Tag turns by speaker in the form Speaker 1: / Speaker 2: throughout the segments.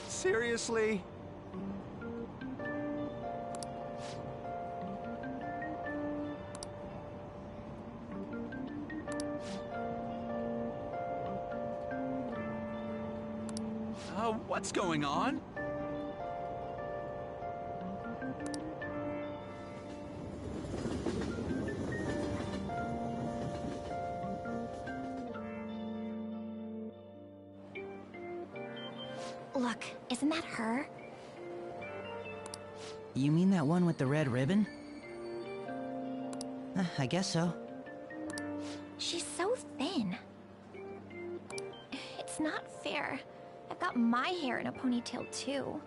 Speaker 1: Seriously? What's going on?
Speaker 2: Look, isn't that her?
Speaker 3: You mean that one with the red ribbon? I guess so.
Speaker 2: She's so thin. It's not fair. I've got my hair in a ponytail too.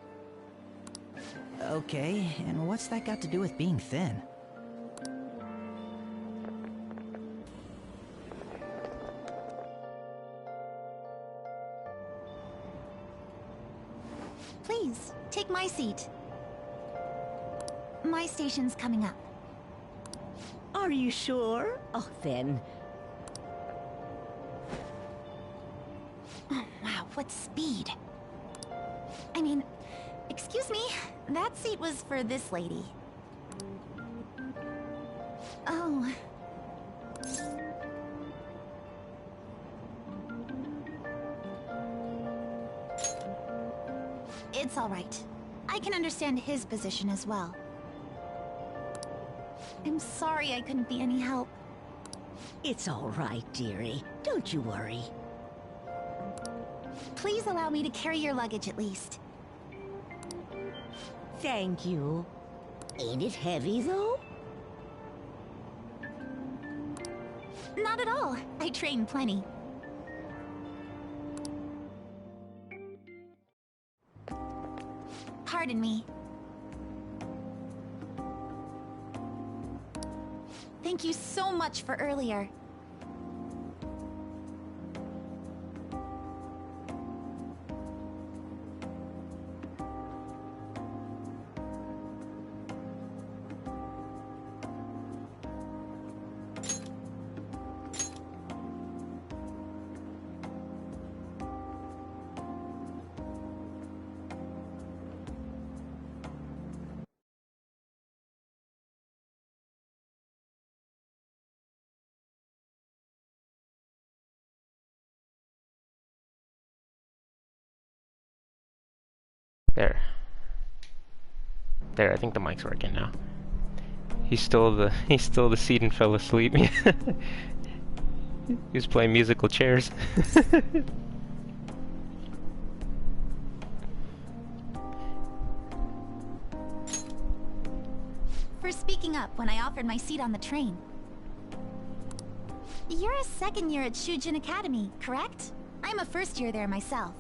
Speaker 3: Okay, and what's that got to do with being thin?
Speaker 2: Please, take my seat. My station's coming up.
Speaker 4: Are you sure? Oh, then.
Speaker 2: Oh, wow, what speed. I mean, excuse me, that seat was for this lady. Oh. It's all right. I can understand his position as well. I'm sorry I couldn't be any help.
Speaker 4: It's all right, dearie. Don't you worry.
Speaker 2: Please allow me to carry your luggage at least.
Speaker 4: Thank you. Ain't it heavy, though?
Speaker 2: Not at all. I train plenty. Pardon me. Thank you so much for earlier.
Speaker 5: There. There, I think the mic's working now. He stole the seat and fell asleep. He was playing musical chairs.
Speaker 2: For speaking up when I offered my seat on the train. You're a second year at Shujin Academy, correct? I'm a first year there myself.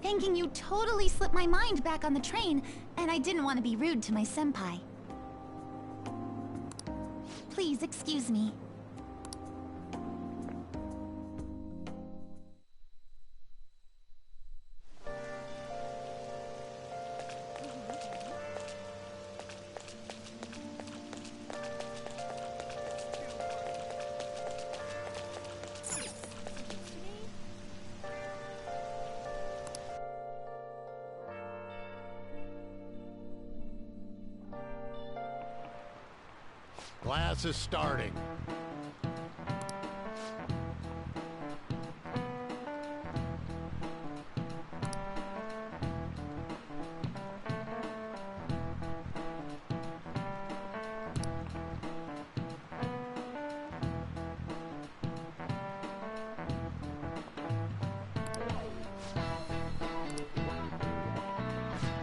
Speaker 2: Thinking you totally slipped my mind back on the train, and I didn't want to be rude to my senpai. Please excuse me.
Speaker 6: Class is starting.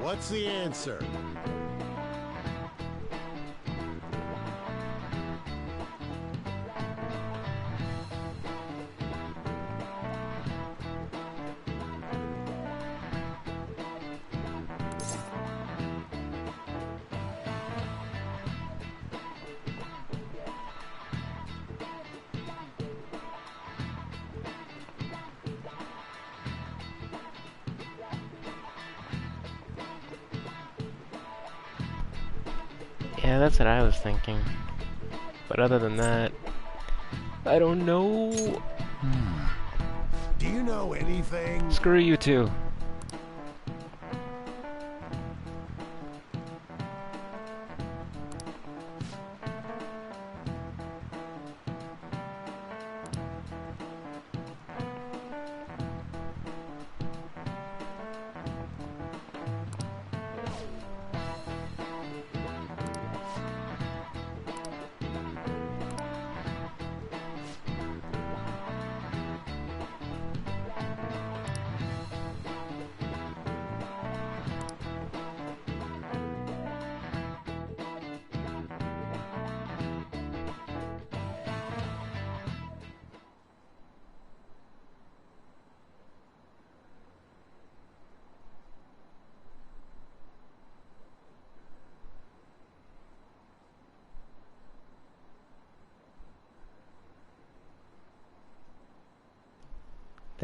Speaker 6: What's the answer?
Speaker 5: Yeah, that's what I was thinking. But other than that, I don't know.
Speaker 6: Do you know anything?
Speaker 5: Screw you two.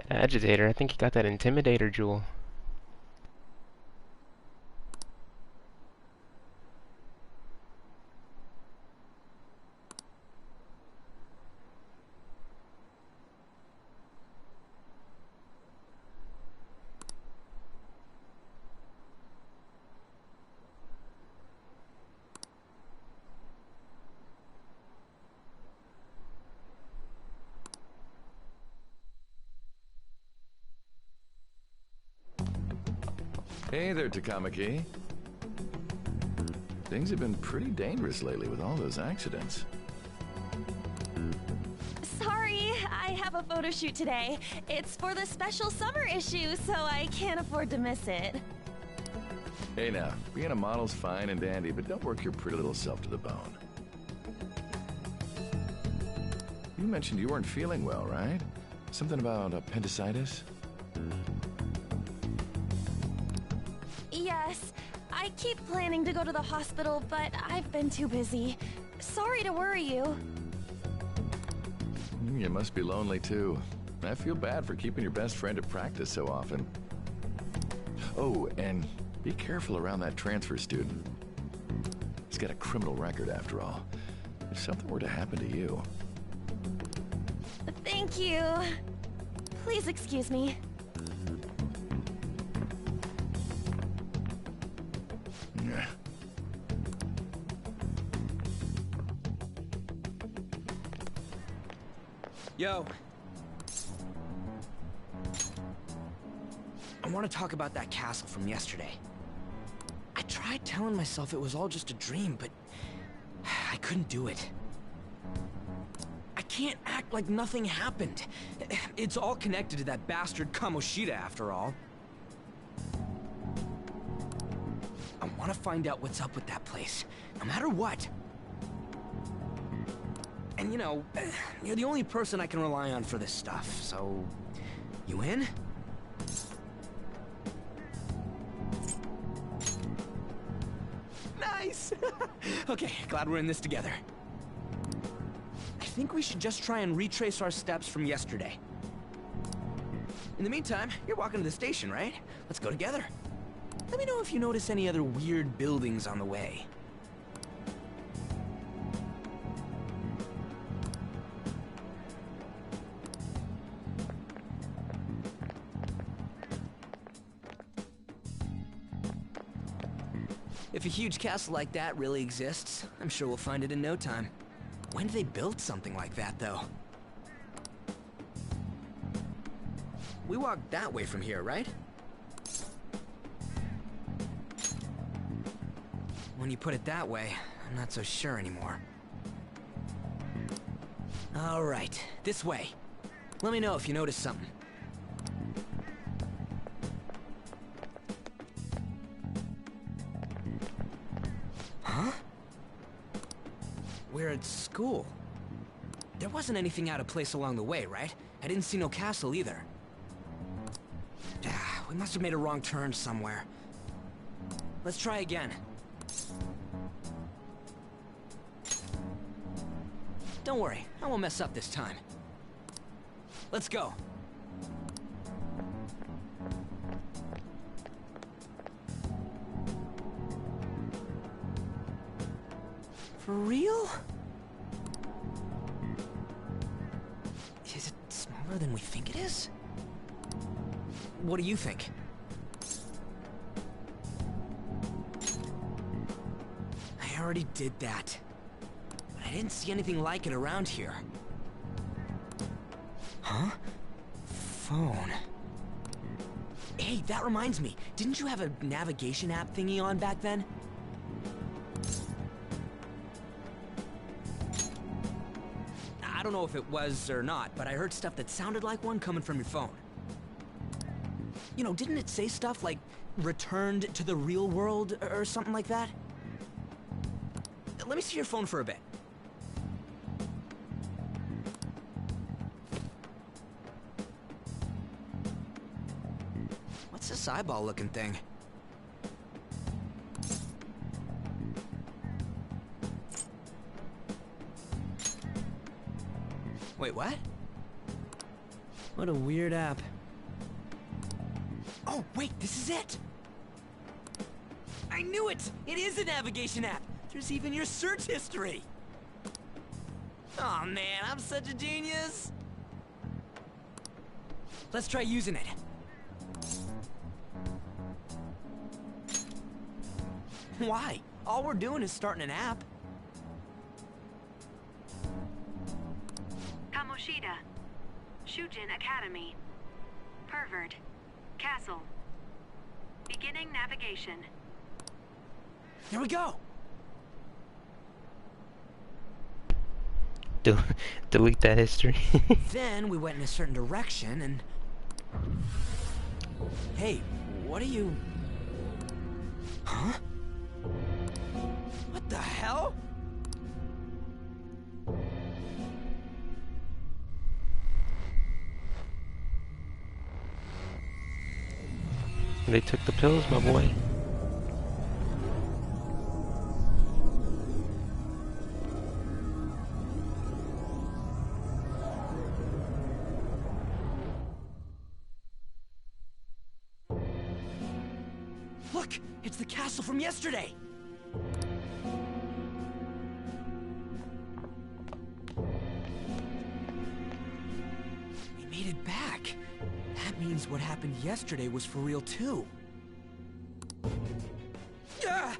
Speaker 5: That agitator, I think he got that intimidator jewel.
Speaker 7: Hey there, Takamaki. Things have been pretty dangerous lately with all those accidents.
Speaker 2: Sorry, I have a photo shoot today. It's for the special summer issue, so I can't afford to miss it.
Speaker 7: Hey now, being a model's fine and dandy, but don't work your pretty little self to the bone. You mentioned you weren't feeling well, right? Something about appendicitis?
Speaker 2: Yes, I keep planning to go to the hospital, but I've been too busy. Sorry to worry you.
Speaker 7: You must be lonely too. I feel bad for keeping your best friend at practice so often. Oh, and be careful around that transfer student. He's got a criminal record after all. If something were to happen to you...
Speaker 2: Thank you. Please excuse me.
Speaker 7: Yeah.
Speaker 8: Yo. I want to talk about that castle from yesterday. I tried telling myself it was all just a dream, but I couldn't do it. I can't act like nothing happened. It's all connected to that bastard Kamoshida, after all. I want to find out what's up with that place, no matter what. And you know, you're the only person I can rely on for this stuff, so... You in? Nice! Okay, glad we're in this together. I think we should just try and retrace our steps from yesterday. In the meantime, you're walking to the station, right? Let's go together. Let me know if you notice any other weird buildings on the way. If a huge castle like that really exists, I'm sure we'll find it in no time. When did they build something like that, though? We walked that way from here, right? When you put it that way, I'm not so sure anymore. All right, this way. Let me know if you notice something. Huh? We're at school. There wasn't anything out of place along the way, right? I didn't see no castle either. We must have made a wrong turn somewhere. Let's try again. Don't worry, I won't mess up this time. Let's go. For real? Is it smaller than we think it is? What do you think? I already did that. But I didn't see anything like it around here. Huh? Phone. Hey, that reminds me. Didn't you have a navigation app thingy on back then? I don't know if it was or not, but I heard stuff that sounded like one coming from your phone. You know, didn't it say stuff like returned to the real world or something like that? Let me see your phone for a bit. What's this eyeball-looking thing? Wait, what? What a weird app. Oh, wait, this is it! I knew it! It is a navigation app! There's even your search history! Aw, man, I'm such a genius! Let's try using it. Why? All we're doing is starting an app.
Speaker 9: Kamoshida. Shujin Academy. Pervert. Castle. Beginning navigation.
Speaker 8: Here we go!
Speaker 5: Delete that history.
Speaker 8: Then we went in a certain direction and... Hey, what are you... Huh? What the hell?
Speaker 5: They took the pills, my boy.
Speaker 8: Look, it's the castle from yesterday. We made it back. That means what happened yesterday was for real too. Ah!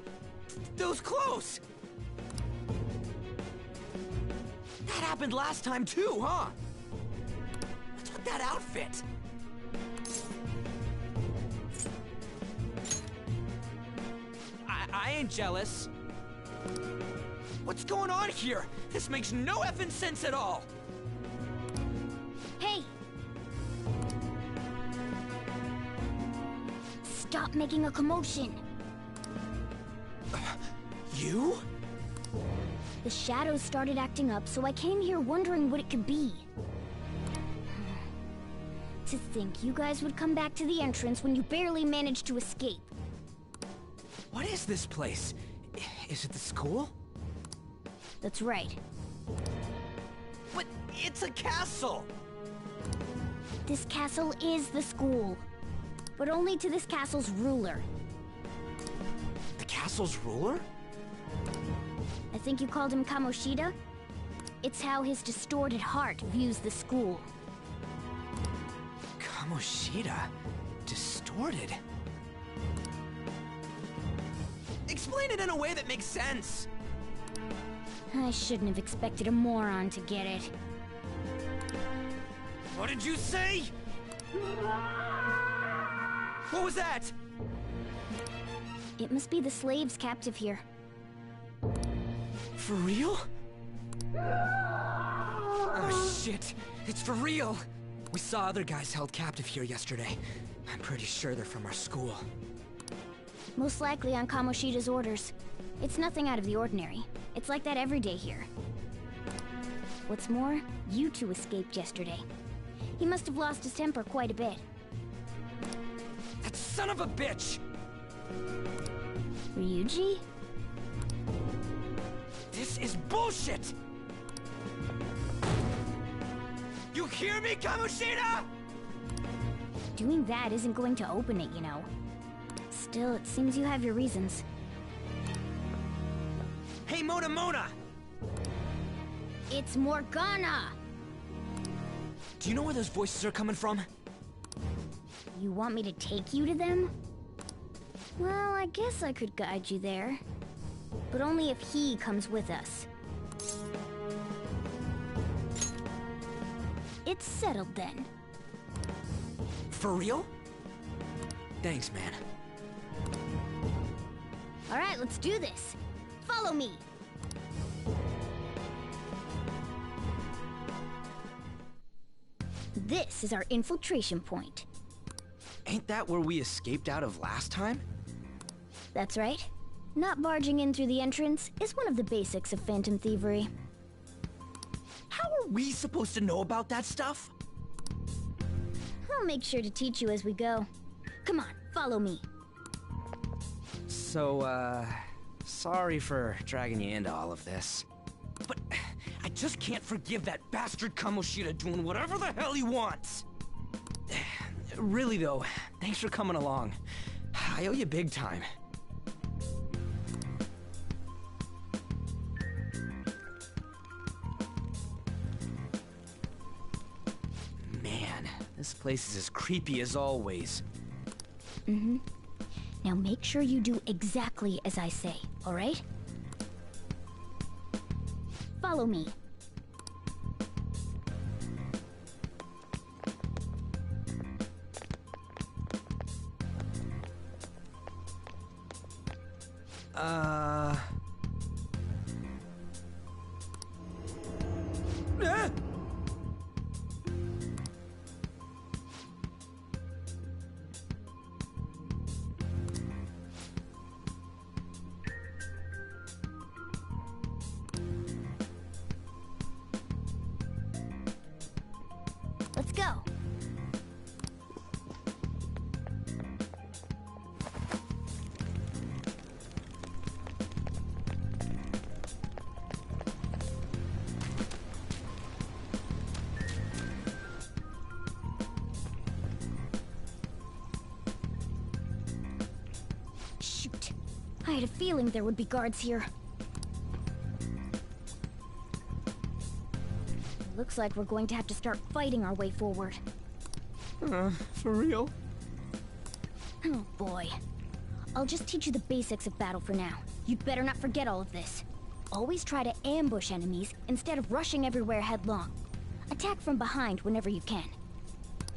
Speaker 8: That was close! That happened last time too, huh? What's with that outfit? I ain't jealous. What's going on here? This makes no effing sense at all!
Speaker 2: Hey! Stop making a commotion.
Speaker 8: You?
Speaker 2: The shadows started acting up, so I came here wondering what it could be. To think you guys would come back to the entrance when you barely managed to escape.
Speaker 8: What is this place? Is it the school?
Speaker 2: That's right.
Speaker 8: But it's a castle!
Speaker 2: This castle is the school. But only to this castle's ruler.
Speaker 8: The castle's ruler?
Speaker 2: I think you called him Kamoshida? It's how his distorted heart views the school.
Speaker 8: Kamoshida? Distorted? Explain it in a way that makes sense!
Speaker 2: I shouldn't have expected a moron to get it.
Speaker 8: What did you say? What was that?
Speaker 2: It must be the slaves captive here.
Speaker 8: For real? Oh shit, it's for real! We saw other guys held captive here yesterday. I'm pretty sure they're from our school.
Speaker 2: Most likely on Kamoshida's orders. It's nothing out of the ordinary. It's like that every day here. What's more, you two escaped yesterday. He must have lost his temper quite a bit.
Speaker 8: That son of a bitch!
Speaker 2: Ryuji?
Speaker 8: This is bullshit! You hear me, Kamoshida?!
Speaker 2: Doing that isn't going to open it, you know. Still, it seems you have your reasons.
Speaker 8: Hey, Mona!
Speaker 2: It's Morgana!
Speaker 8: Do you know where those voices are coming from?
Speaker 2: You want me to take you to them? Well, I guess I could guide you there. But only if he comes with us. It's settled then.
Speaker 8: For real? Thanks, man.
Speaker 2: Alright, let's do this. Follow me! This is our infiltration point.
Speaker 8: Ain't that where we escaped out of last time?
Speaker 2: That's right. Not barging in through the entrance is one of the basics of phantom thievery.
Speaker 8: How are we supposed to know about that stuff?
Speaker 2: I'll make sure to teach you as we go. Come on, follow me.
Speaker 8: So, sorry for dragging you into all of this. But I just can't forgive that bastard Kamoshida doing whatever the hell he wants. Really though, thanks for coming along. I owe you big time. Man, this place is as creepy as always.
Speaker 2: Mm-hmm. Now make sure you do exactly as I say, alright? Follow me.
Speaker 8: Ah!
Speaker 2: Let's go. Shoot. I had a feeling there would be guards here. Looks like we're going to have to start fighting our way forward.
Speaker 8: For real?
Speaker 2: Oh boy. I'll just teach you the basics of battle for now. You'd better not forget all of this. Always try to ambush enemies instead of rushing everywhere headlong. Attack from behind whenever you can.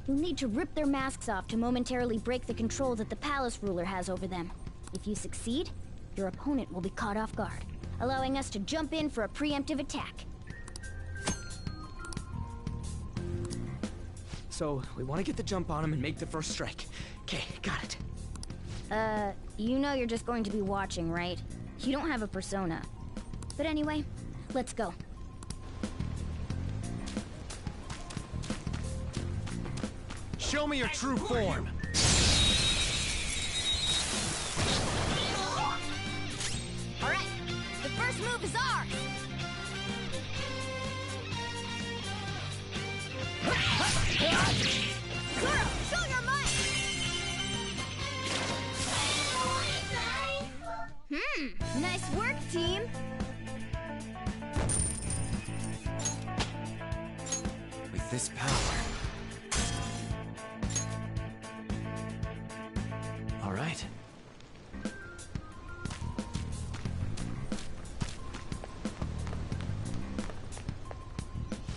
Speaker 2: You'll need to rip their masks off to momentarily break the control that the palace ruler has over them. If you succeed, your opponent will be caught off guard, allowing us to jump in for a preemptive attack.
Speaker 8: So, we want to get the jump on him and make the first strike. Okay, got it.
Speaker 2: You know you're just going to be watching, right? You don't have a persona. But anyway, let's go.
Speaker 6: Show me your true form.
Speaker 2: All right, the first move is ours. Kuro, show your might! Nice work, team.
Speaker 8: With this power. All right.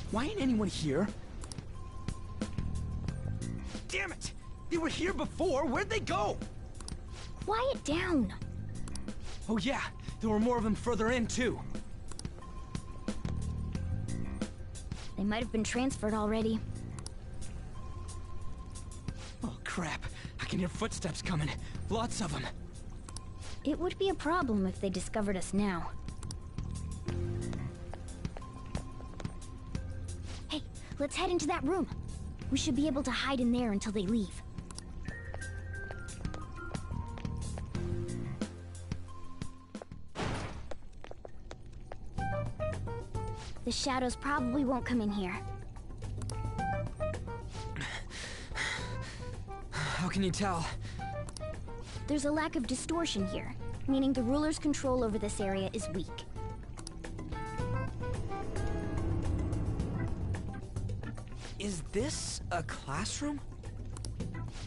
Speaker 8: Why ain't anyone here? Damn it! They were here before! Where'd they go?
Speaker 2: Quiet down.
Speaker 8: Oh yeah, there were more of them further in too.
Speaker 2: They might have been transferred already.
Speaker 8: Oh crap, I can hear footsteps coming. Lots of them.
Speaker 2: It would be a problem if they discovered us now. Hey, let's head into that room. We should be able to hide in there until they leave. The shadows probably won't come in here.
Speaker 8: How can you tell?
Speaker 2: There's a lack of distortion here, meaning the ruler's control over this area is weak.
Speaker 8: Is this a classroom?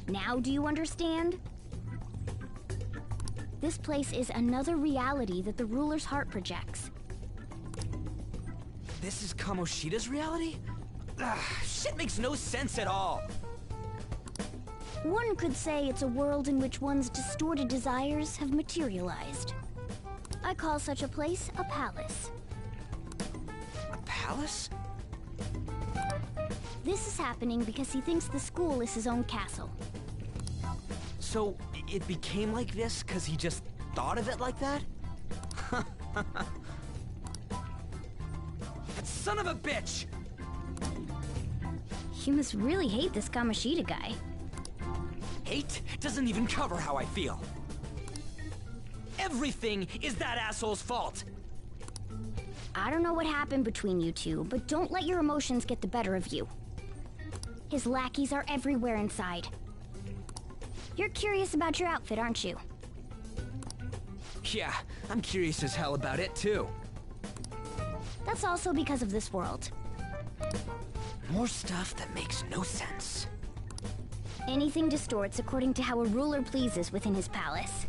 Speaker 2: Now do you understand? This place is another reality that the ruler's heart projects.
Speaker 8: This is Kamoshida's reality? Shit makes no sense at all.
Speaker 2: One could say it's a world in which one's distorted desires have materialized. I call such a place a palace.
Speaker 8: A palace?
Speaker 2: This is happening because he thinks the school is his own castle.
Speaker 8: So, it became like this because he just thought of it like that? That son of a bitch!
Speaker 2: You must really hate this Kamoshida guy.
Speaker 8: Hate doesn't even cover how I feel. Everything is that asshole's fault!
Speaker 2: I don't know what happened between you two, but don't let your emotions get the better of you. His lackeys are everywhere inside. You're curious about your outfit, aren't you?
Speaker 8: Yeah, I'm curious as hell about it too.
Speaker 2: That's also because of this world.
Speaker 8: More stuff that makes no sense.
Speaker 2: Anything distorts according to how a ruler pleases within his palace.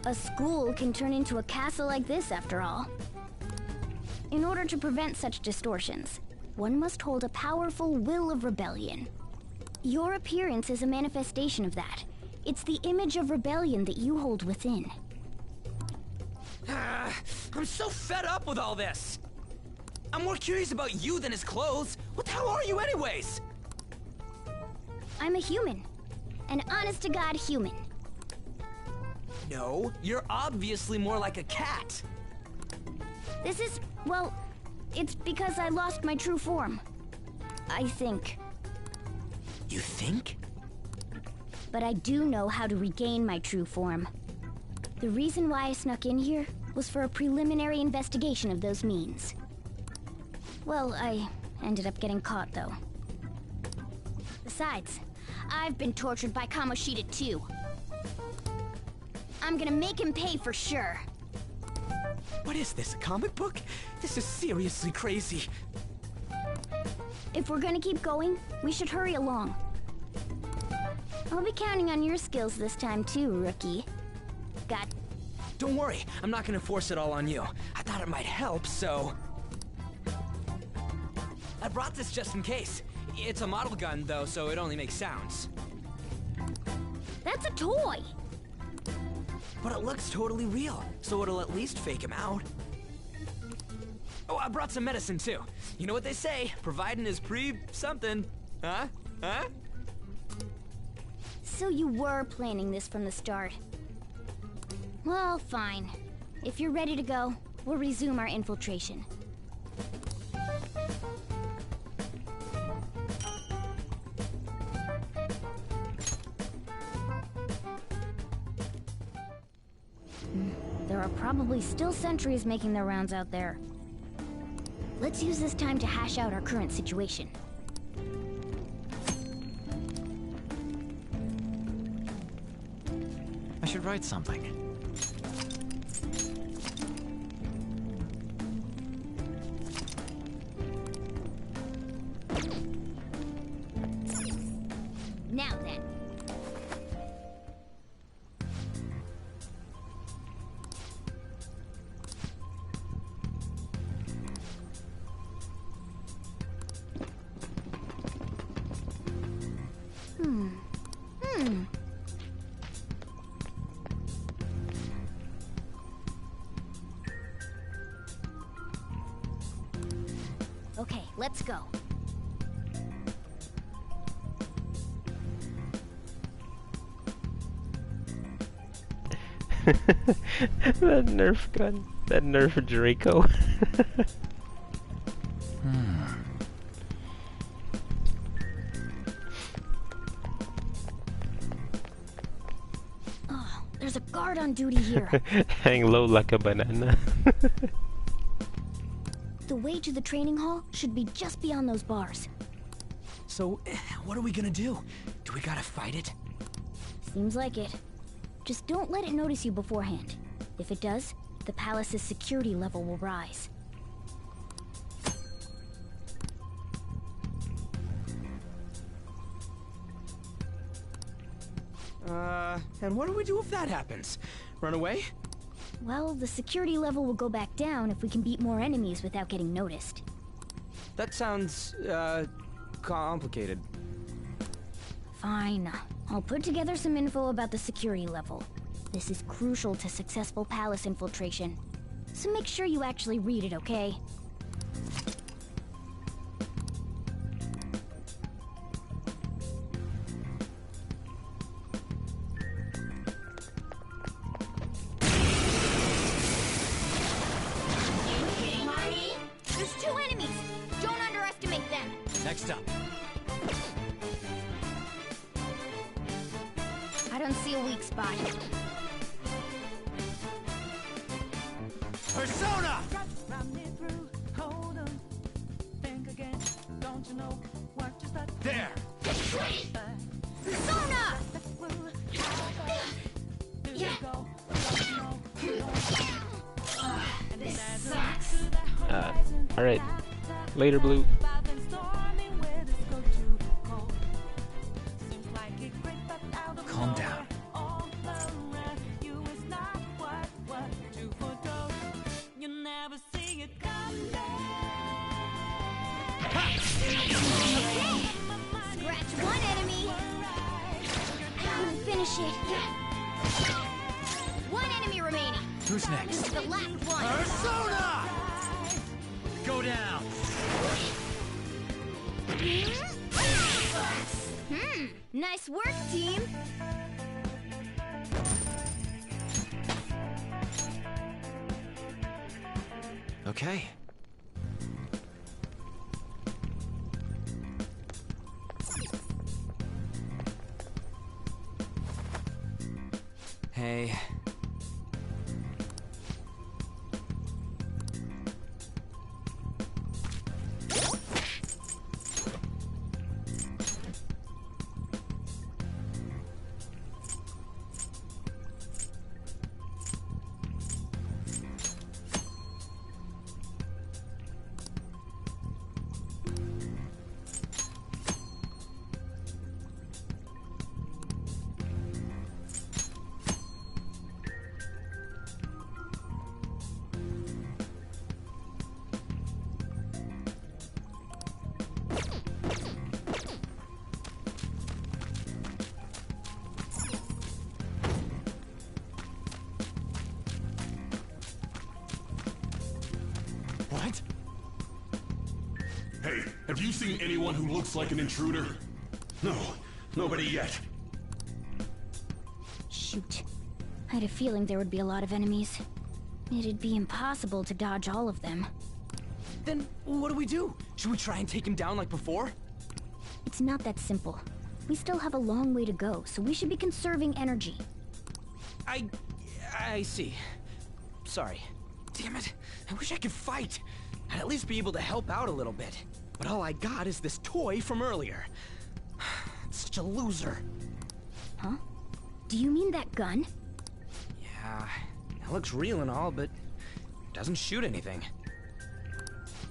Speaker 2: A school can turn into a castle like this, after all. In order to prevent such distortions, one must hold a powerful will of rebellion. Your appearance is a manifestation of that. It's the image of rebellion that you hold within.
Speaker 8: I'm so fed up with all this! I'm more curious about you than his clothes. What the hell are you anyways?
Speaker 2: I'm a human. An honest-to-God human.
Speaker 8: No, you're obviously more like a cat.
Speaker 2: This is, well, it's because I lost my true form. I think.
Speaker 8: You think?
Speaker 2: But I do know how to regain my true form. The reason why I snuck in here was for a preliminary investigation of those means. Well, I ended up getting caught, though. Besides, I've been tortured by Kamoshida, too. I'm gonna make him pay for sure.
Speaker 8: What is this, a comic book? This is seriously crazy.
Speaker 2: If we're gonna keep going, we should hurry along. I'll be counting on your skills this time, too, rookie. Got...
Speaker 8: Don't worry, I'm not gonna force it all on you. I thought it might help, so... I brought this just in case. It's a model gun, though, so it only makes sounds.
Speaker 2: That's a toy!
Speaker 8: But it looks totally real, so it'll at least fake him out. Oh, I brought some medicine, too. You know what they say, providing is something. Huh? Huh?
Speaker 2: So you were planning this from the start. Well, fine. If you're ready to go, we'll resume our infiltration. There are probably still sentries making their rounds out there. Let's use this time to hash out our current situation.
Speaker 3: I should write something.
Speaker 2: Now then. Okay, let's go.
Speaker 5: That Nerf gun. That Nerf Draco.
Speaker 2: Oh, there's a guard on duty here.
Speaker 5: Hang low like a banana.
Speaker 2: The way to the training hall should be just beyond those bars.
Speaker 8: So, what are we gonna do? Do we gotta fight it?
Speaker 2: Seems like it. Just don't let it notice you beforehand. If it does, the palace's security level will rise.
Speaker 8: And what do we do if that happens? Run away?
Speaker 2: Well, the security level will go back down if we can beat more enemies without getting noticed.
Speaker 8: That sounds, complicated.
Speaker 2: Fine. I'll put together some info about the security level. This is crucial to successful palace infiltration. So make sure you actually read it, okay? There's 2 enemies! Don't underestimate them!
Speaker 6: Next up.
Speaker 2: I don't see a weak spot.
Speaker 6: Persona! There!
Speaker 2: Persona! This sucks.
Speaker 5: Alright. Later, Blue.
Speaker 6: Calm down.
Speaker 2: Scratch one enemy. Couldn't finish it. One enemy remaining.
Speaker 6: Who's
Speaker 2: This
Speaker 6: next?
Speaker 2: is the last one.
Speaker 6: Persona! Go down!
Speaker 2: Nice work, team.
Speaker 6: Okay.
Speaker 8: Hey.
Speaker 6: What?
Speaker 10: Hey, have you seen anyone who looks like an intruder? No, nobody yet.
Speaker 2: Shoot. I had a feeling there would be a lot of enemies. It'd be impossible to dodge all of them.
Speaker 8: Then what do we do? Should we try and take him down like before?
Speaker 2: It's not that simple. We still have a long way to go, so we should be conserving energy.
Speaker 8: I see. Sorry. Damn it. I wish I could fight. I'd at least be able to help out a little bit. But all I got is this toy from earlier. Such a loser.
Speaker 2: Huh? Do you mean that gun?
Speaker 8: Yeah, it looks real and all, but it doesn't shoot anything.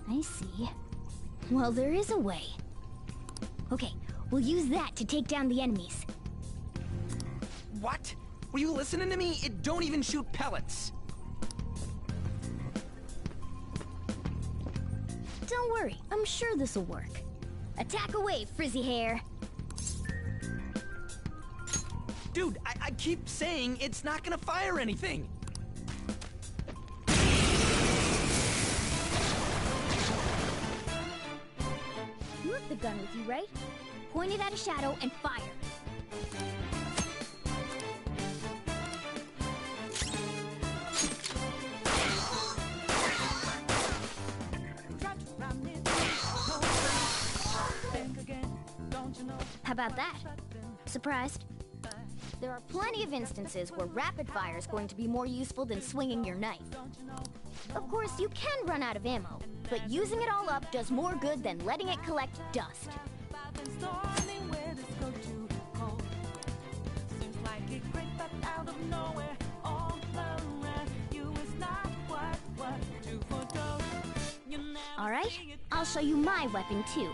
Speaker 2: I see. Well, there is a way. Okay, we'll use that to take down the enemies.
Speaker 8: What? Were you listening to me? It don't even shoot pellets.
Speaker 2: Don't worry, I'm sure this'll work. Attack away, frizzy hair.
Speaker 8: Dude, I keep saying it's not gonna fire anything.
Speaker 2: You have the gun with you, right? Point it at a shadow and fire. How about that? Surprised? There are plenty of instances where rapid fire is going to be more useful than swinging your knife. Of course, you can run out of ammo, but using it all up does more good than letting it collect dust. All right, I'll show you my weapon too.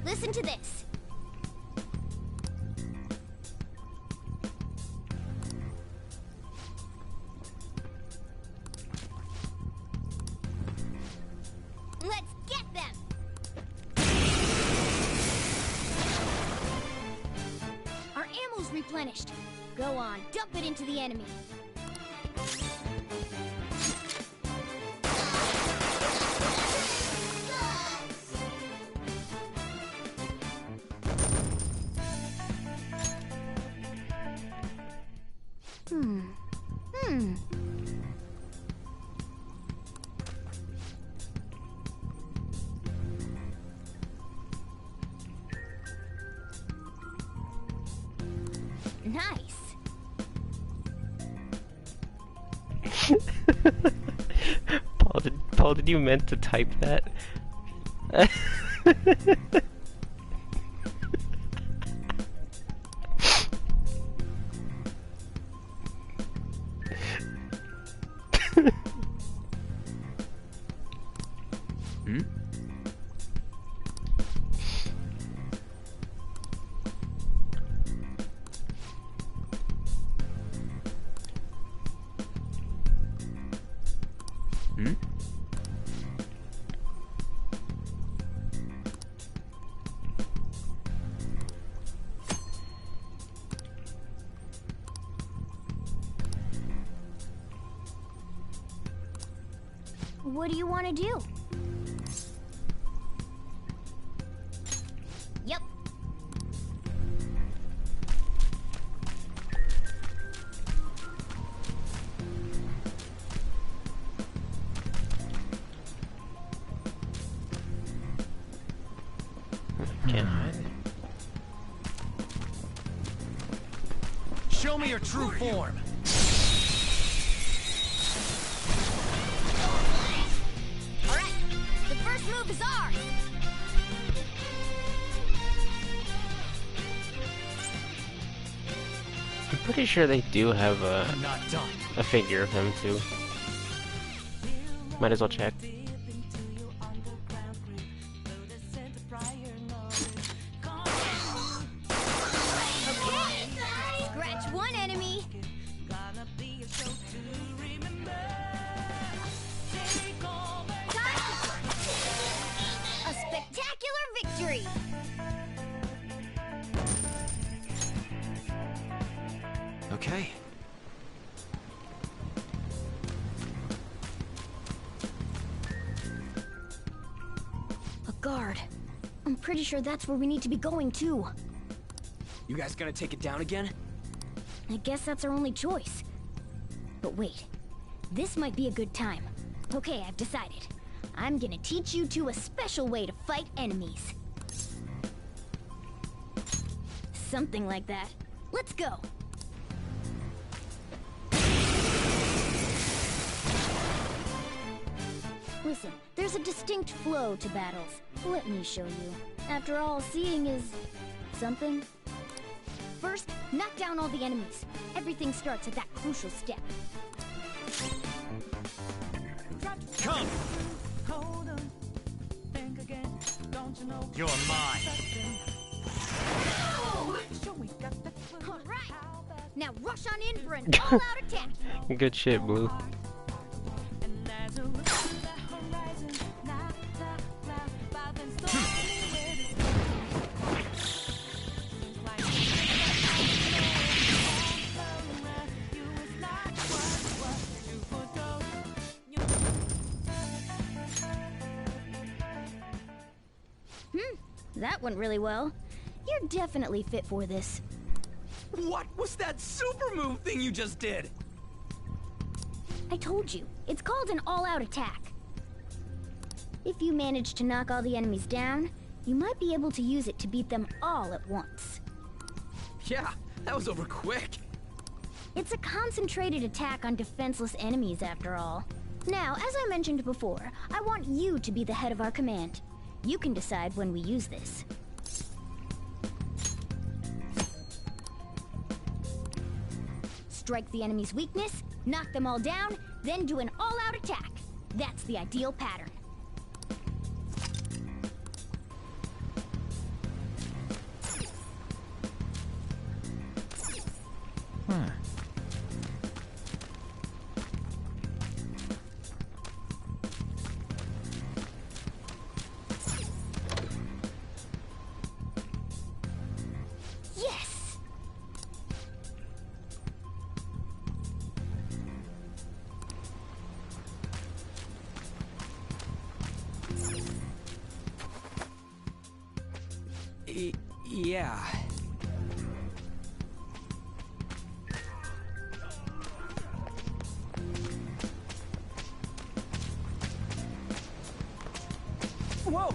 Speaker 2: Listen to this. Let's get them! Our ammo's replenished. Go on, dump it into the enemy. Nice.
Speaker 5: Paul, did you meant to type that?
Speaker 8: Hmm? Hmm?
Speaker 2: What do you want to do? Yep.
Speaker 5: Can't hide it.
Speaker 6: Show me your true form.
Speaker 2: All right. The first move is ours.
Speaker 5: I'm pretty sure they do have
Speaker 6: I'm not done.
Speaker 5: a figure of him too. Might as well check.
Speaker 2: Okay. Scratch one enemy. A spectacular victory.
Speaker 6: Okay.
Speaker 2: A guard. I'm pretty sure that's where we need to be going too.
Speaker 8: You guys gonna take it down again?
Speaker 2: I guess that's our only choice. But wait, this might be a good time. Okay, I've decided. I'm gonna teach you two a special way to fight enemies. Something like that. Let's go. Listen, there's a distinct flow to battles. Let me show you. After all, seeing is something. First, knock down all the enemies. Everything starts at that crucial step.
Speaker 6: Come! You're mine.
Speaker 2: All right. Now rush on in for an all-out attack.
Speaker 5: Good shit, Blue.
Speaker 2: That went really well. You're definitely fit for this.
Speaker 8: What was that super move thing you just did?
Speaker 2: I told you, it's called an all-out attack. If you manage to knock all the enemies down, you might be able to use it to beat them all at once.
Speaker 8: Yeah, that was over quick.
Speaker 2: It's a concentrated attack on defenseless enemies, after all. Now, as I mentioned before, I want you to be the head of our command. You can decide when we use this. Strike the enemy's weakness, knock them all down, then do an all-out attack. That's the ideal pattern.
Speaker 8: Yeah. Whoa!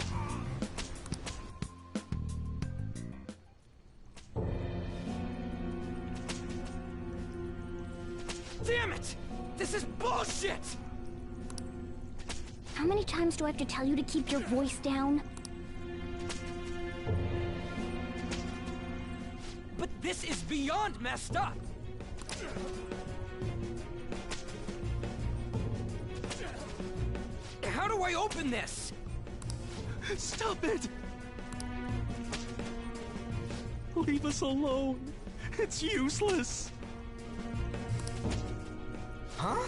Speaker 8: Damn it! This is bullshit!
Speaker 2: How many times do I have to tell you to keep your voice down?
Speaker 8: But this is beyond messed up! How do I open this?
Speaker 1: Stop it! Leave us alone. It's useless.
Speaker 8: Huh?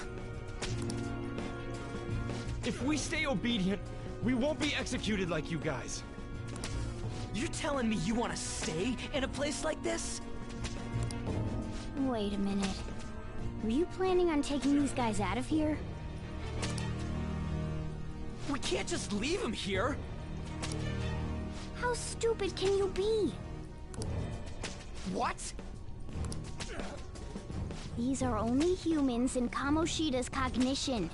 Speaker 6: If we stay obedient, we won't be executed like you guys.
Speaker 8: You're telling me you want to stay in a place like this?
Speaker 2: Wait a minute. Were you planning on taking these guys out of here?
Speaker 8: We can't just leave them here.
Speaker 2: How stupid can you be?
Speaker 8: What?
Speaker 2: These are only humans in Kamoshida's cognition.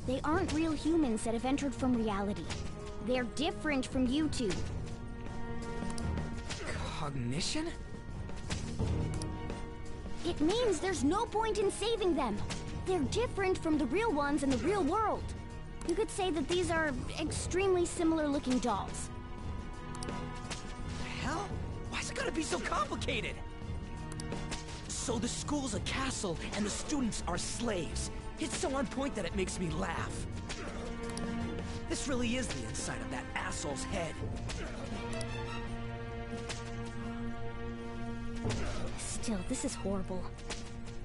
Speaker 2: They aren't real humans that have entered from reality. They're different from you two.
Speaker 8: Cognition?
Speaker 2: It means there's no point in saving them. They're different from the real ones in the real world. You could say that these are extremely similar looking dolls.
Speaker 8: Hell? Why's it gotta be so complicated? So the school's a castle and the students are slaves. It's so on point that it makes me laugh. This really is the inside of that asshole's head.
Speaker 2: Still, this is horrible.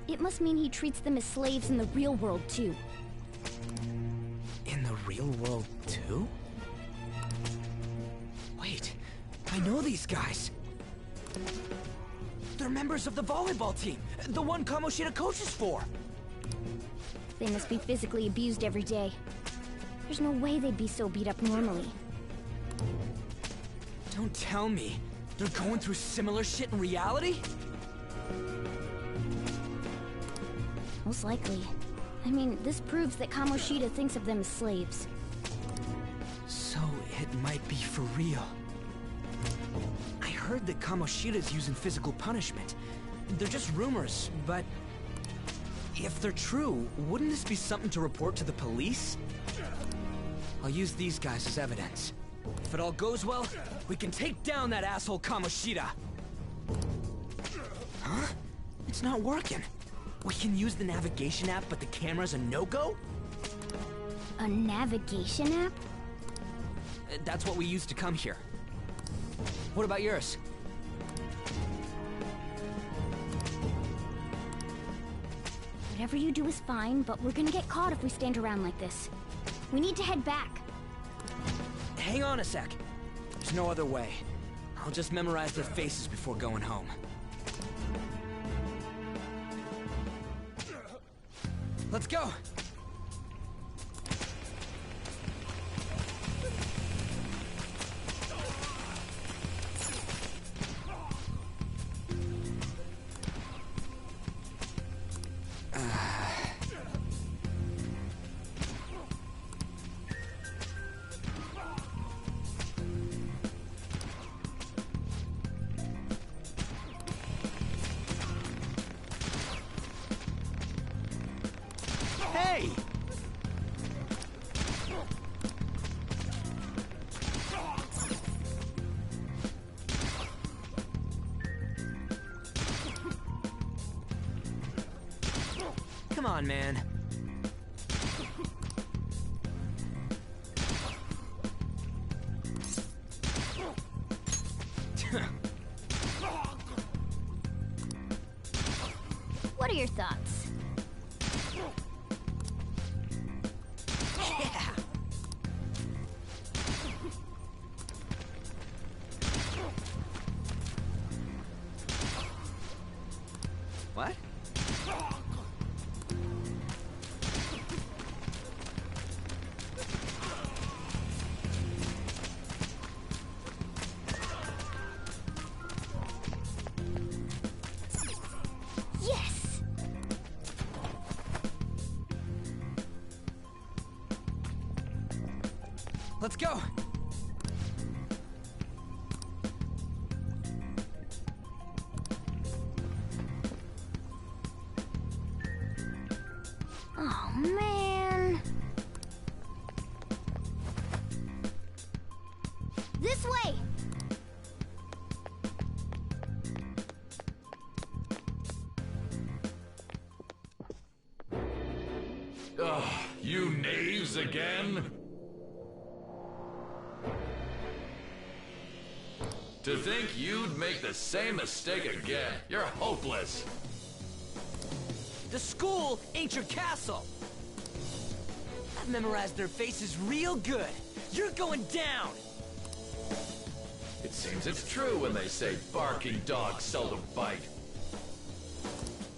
Speaker 2: It must mean he treats them as slaves in the real world, too.
Speaker 8: In the real world, too? Wait, I know these guys. They're members of the volleyball team, the one Kamoshida coaches for.
Speaker 2: They must be physically abused every day. There's no way they'd be so beat up normally.
Speaker 8: Don't tell me they're going through similar shit in reality?
Speaker 2: Most likely. I mean, this proves that Kamoshida thinks of them as slaves.
Speaker 8: So it might be for real. I heard that Kamoshida's using physical punishment. They're just rumors, but if they're true, wouldn't this be something to report to the police? I'll use these guys as evidence. If it all goes well, we can take down that asshole Kamoshida. Huh? It's not working. We can use the navigation app, but the camera's a no-go?
Speaker 2: A navigation app?
Speaker 8: That's what we used to come here. What about yours?
Speaker 2: Whatever you do is fine, but we're gonna get caught if we stand around like this. We need to head back.
Speaker 8: Hang on a sec. There's no other way. I'll just memorize their faces before going home. Let's go! Hey! Come on, man.
Speaker 2: What are your thoughts?
Speaker 8: Yeah. What? Let's go!
Speaker 2: Oh, man. This way!
Speaker 7: Ugh, you knaves again? To think you'd make the same mistake again. You're hopeless.
Speaker 8: The school ain't your castle! I've memorized their faces real good. You're going down!
Speaker 7: It seems it's true when they say barking dogs seldom bite.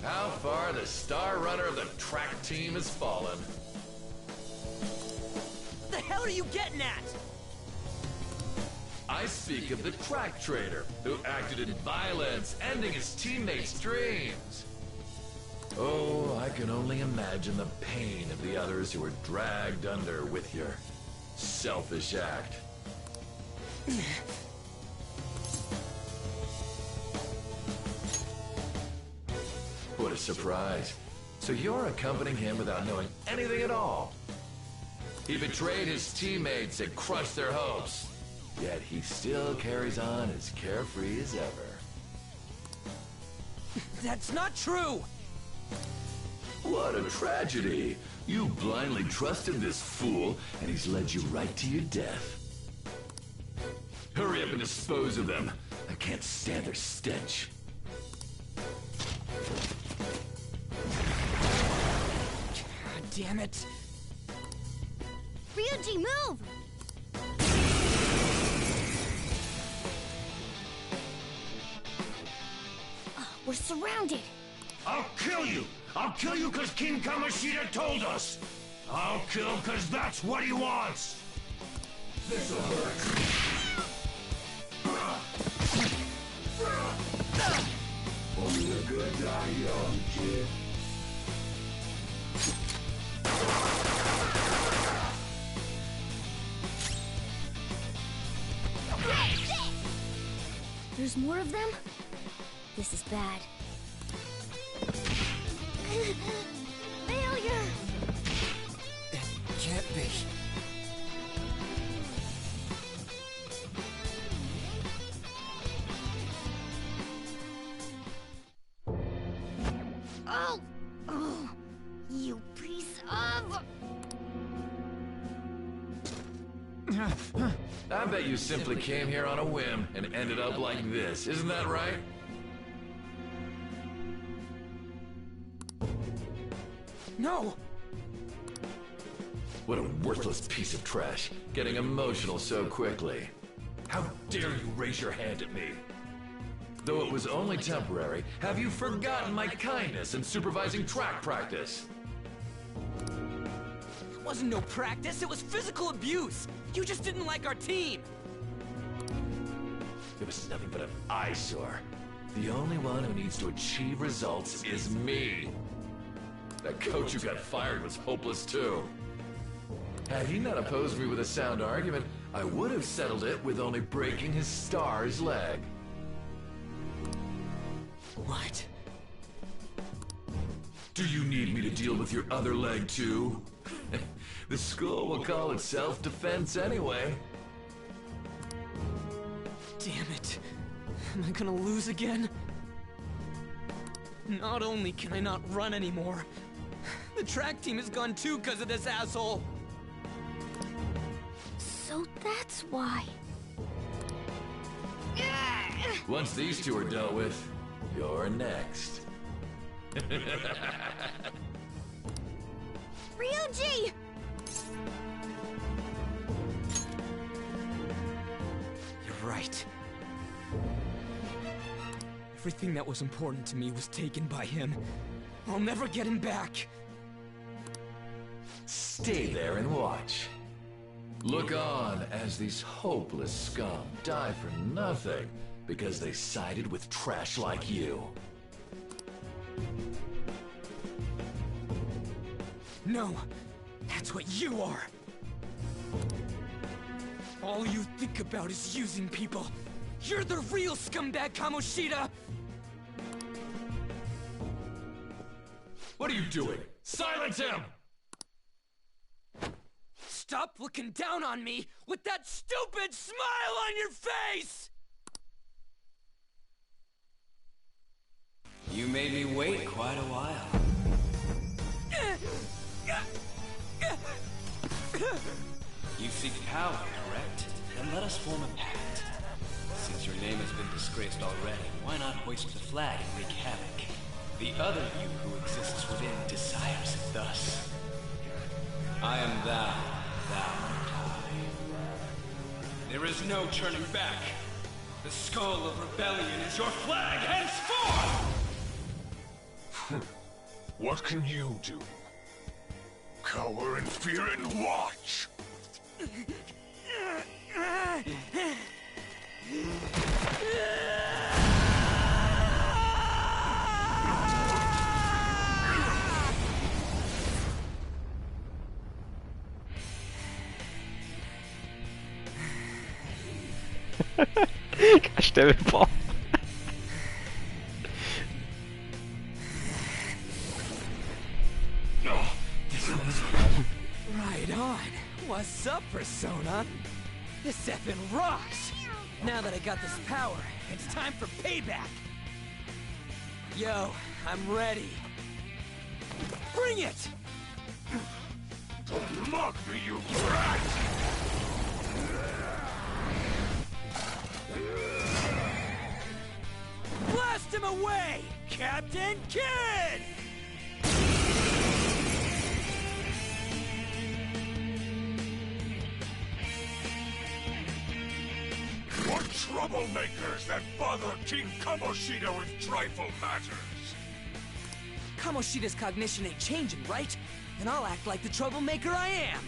Speaker 7: How far the star runner of the track team has fallen.
Speaker 8: What the hell are you getting at?
Speaker 7: I speak of the track trader who acted in violence, ending his teammates' dreams. Oh, I can only imagine the pain of the others who were dragged under with your selfish act. What a surprise. So you're accompanying him without knowing anything at all. He betrayed his teammates and crushed their hopes. Yet he still carries on as carefree as ever.
Speaker 8: That's not true!
Speaker 7: What a tragedy. You blindly trusted this fool, and he's led you right to your death. Hurry up and dispose of them. I can't stand their stench.
Speaker 8: God damn it.
Speaker 2: Ryuji, move! We're surrounded.
Speaker 10: I'll kill you! I'll kill you because King Kamoshida told us! I'll kill because that's what he wants! This'll hurt. Only the good die young, kid.
Speaker 2: There's more of them? This is bad. Failure!
Speaker 8: It can't be.
Speaker 2: Oh! Oh! You piece of...
Speaker 7: I bet you simply came here on a whim and ended up like this. Isn't that right?
Speaker 8: No!
Speaker 7: What a worthless piece of trash, getting emotional so quickly. How dare you raise your hand at me? Though it was only temporary, have you forgotten my kindness in supervising track practice?
Speaker 8: It wasn't no practice, it was physical abuse! You just didn't like our team!
Speaker 7: It was nothing but an eyesore. The only one who needs to achieve results is me. That coach who got fired was hopeless too. Had he not opposed me with a sound argument, I would have settled it with only breaking his star's leg.
Speaker 8: What?
Speaker 7: Do you need me to deal with your other leg too? The school will call it self-defense anyway.
Speaker 8: Damn it. Am I gonna lose again? Not only can I not run anymore, the track team is gone too because of this asshole!
Speaker 2: So that's why.
Speaker 7: Once these two are dealt with, you're next.
Speaker 2: Ryuji!
Speaker 8: You're right. Everything that was important to me was taken by him. I'll never get him back.
Speaker 7: Stay there and watch. Look on as these hopeless scum die for nothing because they sided with trash like you.
Speaker 8: No, that's what you are. All you think about is using people. You're the real scumbag, Kamoshida!
Speaker 10: What are you doing? Silence him!
Speaker 8: Stop looking down on me with that stupid smile on your face!
Speaker 11: You made me wait quite a while. You seek power, correct? Then let us form a pact. Since your name has been disgraced already, why not hoist the flag and wreak havoc? The other you who exists within desires it thus. I am thou, thou art I. There is no turning back. The skull of rebellion is your flag henceforth!
Speaker 10: What can you do? Cower in fear and watch!
Speaker 5: Gosh damn it, Paul.
Speaker 8: Right on. What's up, Persona? This effing rocks! Now that I got this power, it's time for payback! Yo, I'm ready. Bring it!
Speaker 10: Don't mock me, you brat!
Speaker 8: Blast him away, Captain Kidd!
Speaker 10: What troublemakers that bother King Kamoshida with trifle matters?
Speaker 8: Kamoshida's cognition ain't changing, right? Then I'll act like the troublemaker I am.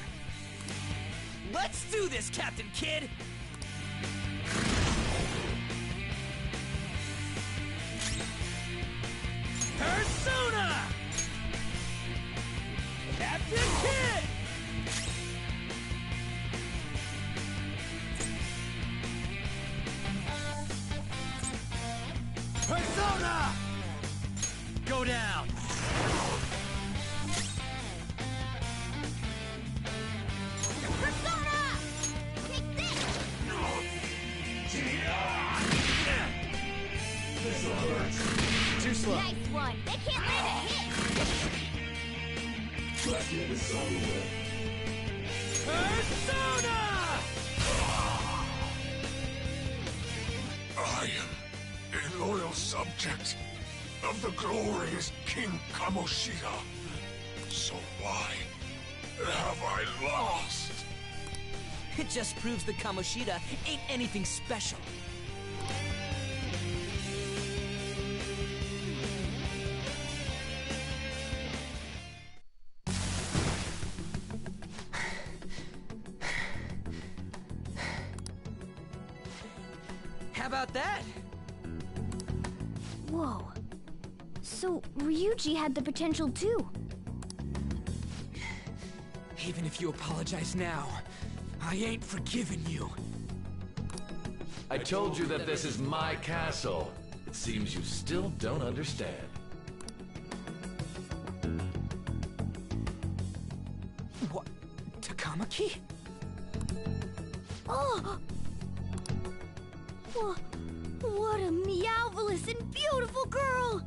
Speaker 8: Let's do this, Captain Kidd! Persona! Captain Kidd! Persona! Go down!
Speaker 2: Persona! Take this!
Speaker 10: This'll hurt.
Speaker 8: Too slow.
Speaker 2: Nice one. They can't land a hit.
Speaker 10: Let's get this over with.
Speaker 8: Persona!
Speaker 10: I am a loyal subject of the glorious King Kamoshida. So why have I lost?
Speaker 8: It just proves that Kamoshida ain't anything special. How about that?
Speaker 2: Whoa. So, Ryuji had the potential too.
Speaker 8: Even if you apologize now, I ain't forgiving you.
Speaker 7: I told you that this is my castle. It seems you still don't understand.
Speaker 8: What? Takamaki?
Speaker 2: Oh! What a meowvelous and beautiful girl!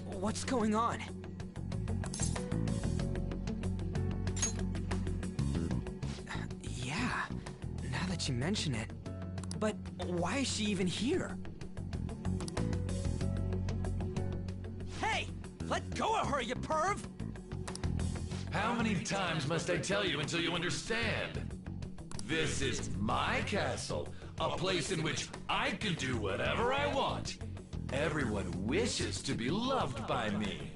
Speaker 8: What's going on? Yeah, now that you mention it. But why is she even here? Hey! Let go of her, you perv!
Speaker 7: How many times must I tell you until you understand? This is my castle, a place in which I can do whatever I want. Everyone wishes to be loved by me.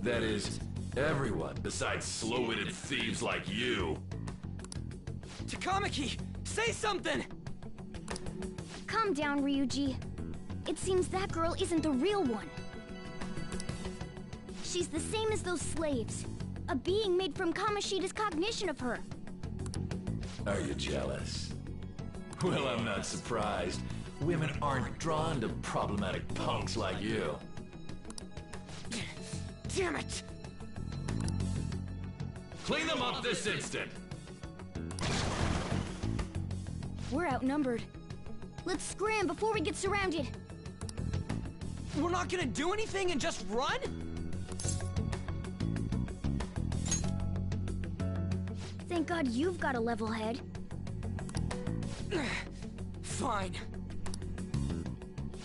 Speaker 7: That is, everyone besides slow-witted thieves like you.
Speaker 8: Takamaki, say something!
Speaker 2: Calm down, Ryuji. It seems that girl isn't the real one. She's the same as those slaves. A being made from Kamoshida's cognition of her.
Speaker 7: Are you jealous? Well, I'm not surprised. Women aren't drawn to problematic punks like you.
Speaker 8: Damn it!
Speaker 10: Clean them up this instant!
Speaker 2: We're outnumbered. Let's scram before we get surrounded.
Speaker 8: We're not gonna do anything and just run?
Speaker 2: Thank God you've got a level head.
Speaker 8: Fine.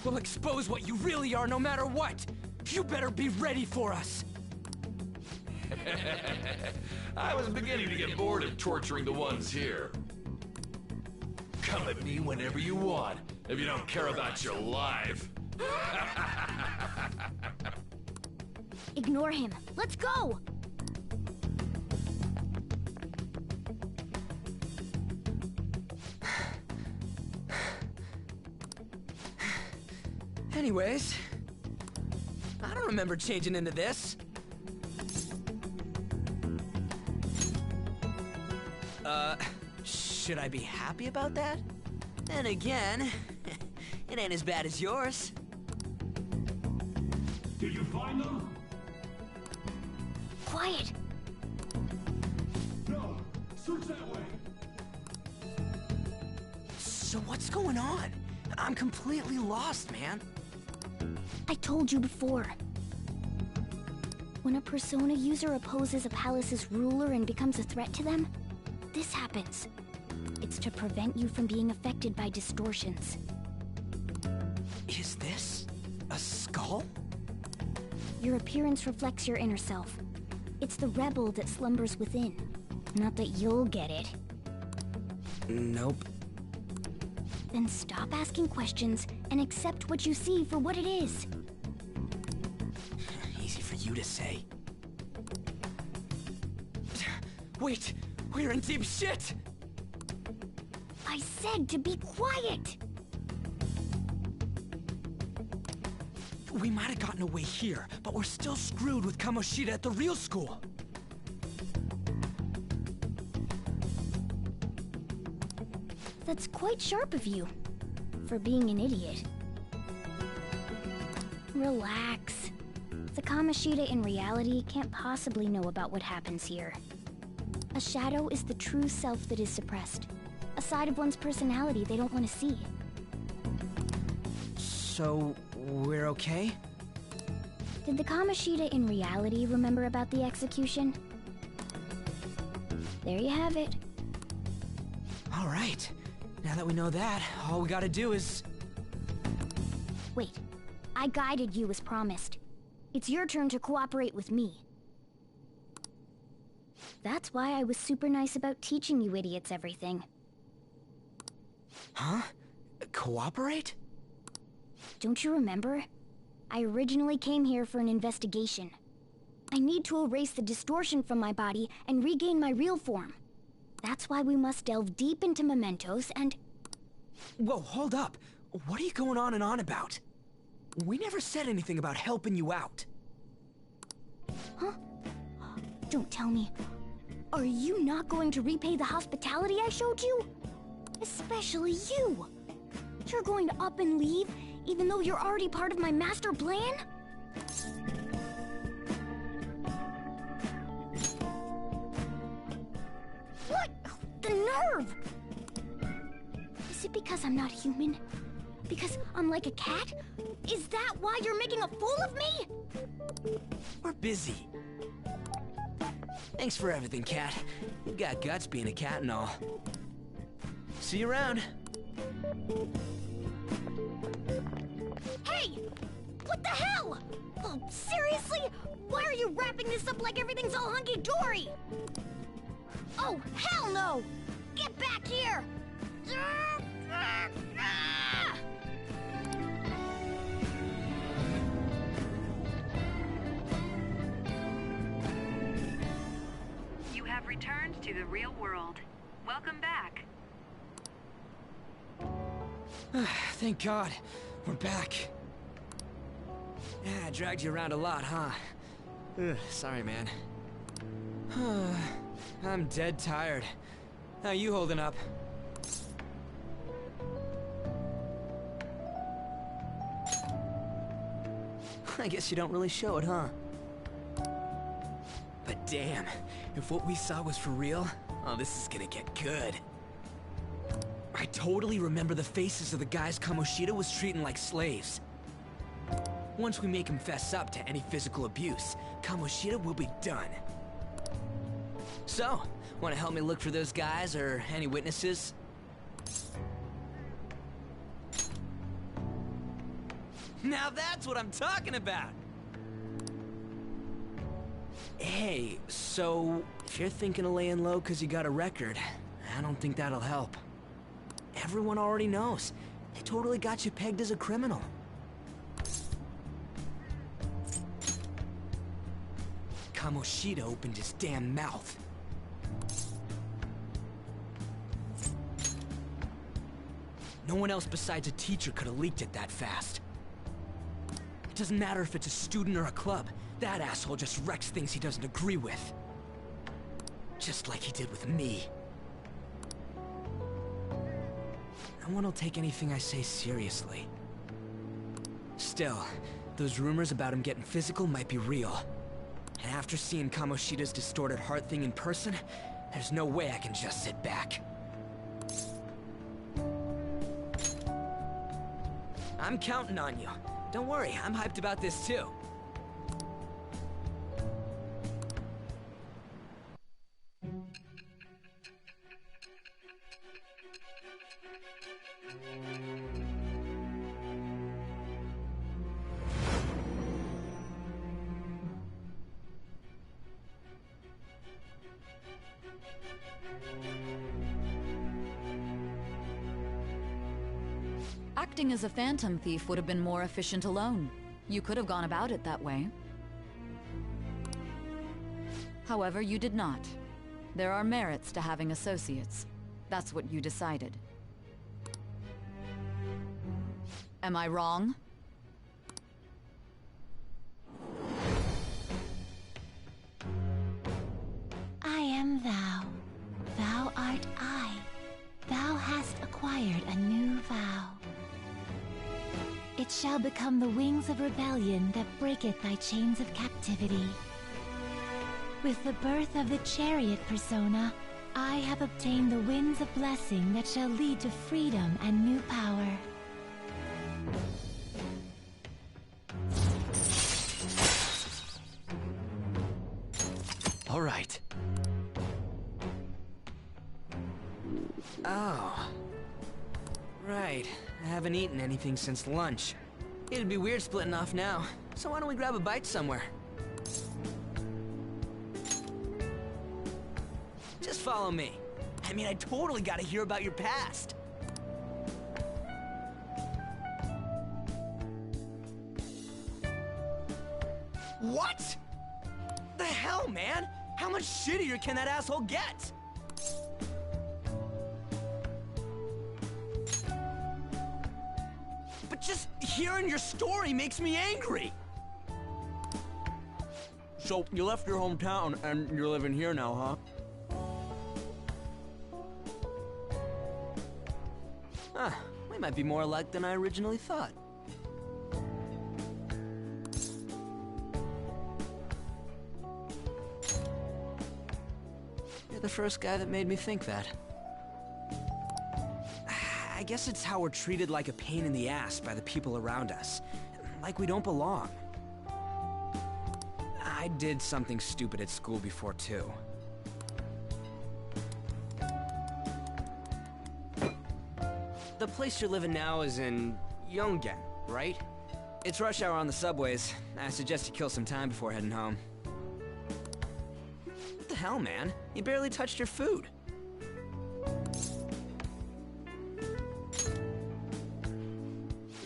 Speaker 8: We'll expose what you really are no matter what. You better be ready for us.
Speaker 7: I was beginning to get bored of torturing the ones here. Come at me whenever you want, if you don't care about your life.
Speaker 2: Ignore him. Let's go!
Speaker 8: Anyways, I don't remember changing into this. Should I be happy about that? Then again, it ain't as bad as yours.
Speaker 10: Did you find them?
Speaker 2: Quiet!
Speaker 10: No! Search that way!
Speaker 8: So what's going on? I'm completely lost, man.
Speaker 2: I told you before. When a Persona user opposes a palace's ruler and becomes a threat to them, this happens. It's to prevent you from being affected by distortions.
Speaker 8: Is this a skull?
Speaker 2: Your appearance reflects your inner self. It's the rebel that slumbers within. Not that you'll get it.
Speaker 8: Nope.
Speaker 2: Then stop asking questions and accept what you see for what it is.
Speaker 8: Easy for you to say. Wait, we're in deep shit!
Speaker 2: I said to be quiet!
Speaker 8: We might have gotten away here, but we're still screwed with Kamoshida at the real school.
Speaker 2: That's quite sharp of you, for being an idiot. Relax. The Kamoshida in reality can't possibly know about what happens here. A shadow is the true self that is suppressed. A side of one's personality they don't want to see.
Speaker 8: So, we're okay?
Speaker 2: Did the Kamoshida in reality remember about the execution? There you have it.
Speaker 8: All right. Now that we know that, all we gotta do is...
Speaker 2: Wait. I guided you as promised. It's your turn to cooperate with me. That's why I was super nice about teaching you idiots everything.
Speaker 8: Huh? Cooperate?
Speaker 2: Don't you remember? I originally came here for an investigation. I need to erase the distortion from my body and regain my real form. That's why we must delve deep into mementos and...
Speaker 8: Whoa, hold up. What are you going on and on about? We never said anything about helping you out.
Speaker 2: Huh? Don't tell me. Are you not going to repay the hospitality I showed you? Especially you. You're going to up and leave, even though you're already part of my master plan? What? The nerve! Is it because I'm not human? Because I'm like a cat? Is that why you're making a fool of me?
Speaker 8: We're busy. Thanks for everything, Cat. You've got guts being a cat and all. See you around.
Speaker 2: Hey! What the hell? Oh, seriously? Why are you wrapping this up like everything's all hunky-dory? Oh, hell no! Get back here!
Speaker 9: You have returned to the real world. Welcome back.
Speaker 8: Thank God. We're back. Yeah, I dragged you around a lot, huh? Ugh, sorry, man. I'm dead tired. How you holding up? I guess you don't really show it, huh? But damn, if what we saw was for real, oh, this is gonna get good. I totally remember the faces of the guys Kamoshida was treating like slaves. Once we make him fess up to any physical abuse, Kamoshida will be done. So, wanna help me look for those guys or any witnesses? Now that's what I'm talking about! Hey, so if you're thinking of laying low because you got a record, I don't think that'll help. Everyone already knows. They totally got you pegged as a criminal. Kamoshida opened his damn mouth. No one else besides a teacher could have leaked it that fast. It doesn't matter if it's a student or a club. That asshole just wrecks things he doesn't agree with. Just like he did with me. No one will take anything I say seriously. Still, those rumors about him getting physical might be real. And after seeing Kamoshida's distorted heart thing in person, there's no way I can just sit back. I'm counting on you. Don't worry, I'm hyped about this too.
Speaker 12: Acting as a phantom thief would have been more efficient alone. You could have gone about it that way. However, you did not. There are merits to having associates. That's what you decided. Am I wrong?
Speaker 13: I am thou. Thou art I. Thou hast acquired a new vow. It shall become the wings of rebellion that breaketh thy chains of captivity. With the birth of the chariot persona, I have obtained the winds of blessing that shall lead to freedom and new power.
Speaker 8: All right. Oh. Right. I haven't eaten anything since lunch. It'd be weird splitting off now, so why don't we grab a bite somewhere? Just follow me. I mean, I totally gotta hear about your past. What? The hell, man? How much shittier can that asshole get? But just hearing your story makes me angry. So, you left your hometown and you're living here now, huh? Huh, we might be more alike than I originally thought. You're the first guy that made me think that. I guess it's how we're treated like a pain in the ass by the people around us. Like we don't belong. I did something stupid at school before, too. The place you're living now is in Yongen, right? It's rush hour on the subways. I suggest you kill some time before heading home. What the hell, man? You barely touched your food.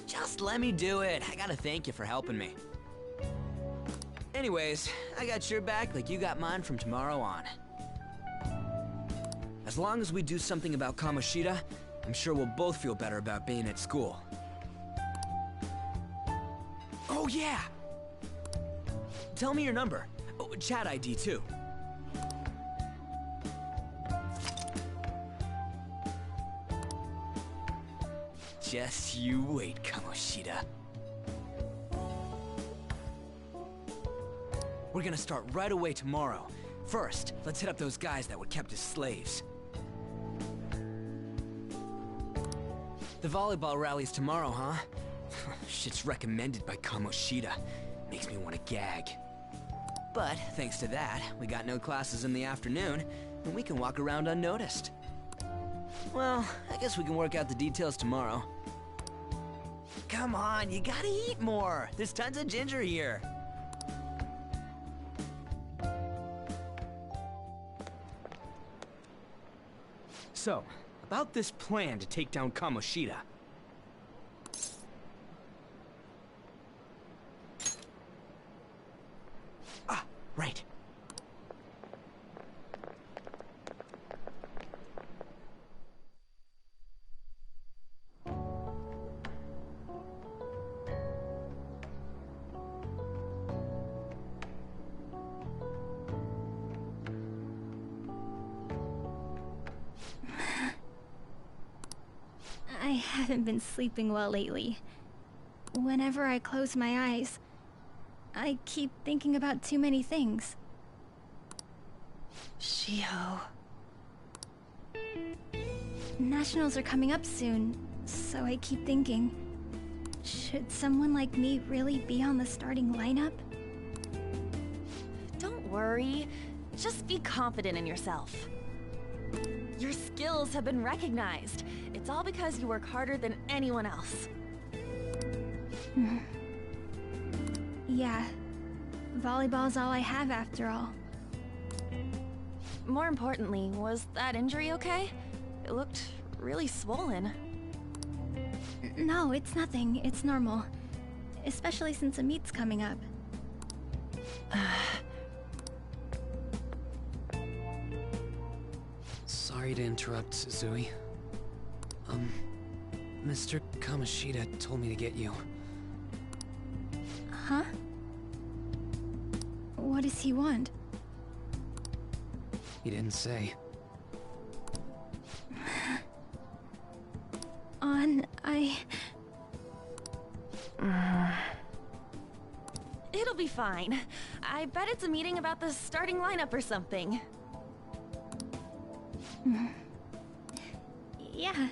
Speaker 8: Just let me do it. I gotta thank you for helping me. Anyways, I got your back like you got mine from tomorrow on. As long as we do something about Kamoshida, I'm sure we'll both feel better about being at school. Oh yeah! Tell me your number. Oh, chat ID too. Just you wait, Kamoshida. We're gonna start right away tomorrow. First, let's hit up those guys that were kept as slaves. The volleyball rally's tomorrow, huh? Shit's recommended by Kamoshida. Makes me want to gag. But thanks to that, we got no classes in the afternoon, and we can walk around unnoticed. Well, I guess we can work out the details tomorrow. Come on, you gotta eat more. There's tons of ginger here. So, about this plan to take down Kamoshida. Ah, right.
Speaker 2: I haven't been sleeping well lately. Whenever I close my eyes, I keep thinking about too many things.
Speaker 14: Shiho.
Speaker 2: Nationals are coming up soon, so I keep thinking, should someone like me really be on the starting lineup?
Speaker 14: Don't worry. Just be confident in yourself. Your skills have been recognized. It's all because you work harder than anyone else.
Speaker 2: Yeah. Volleyball's all I have after all.
Speaker 14: More importantly, was that injury okay? It looked really swollen.
Speaker 2: No, it's nothing. It's normal. Especially since a meet's coming up.
Speaker 8: Sorry to interrupt, Zui. Mr. Kamoshida told me to get you.
Speaker 2: Huh? What does he want?
Speaker 8: He didn't say.
Speaker 14: It'll be fine. I bet it's a meeting about the starting lineup or something.
Speaker 2: Yeah.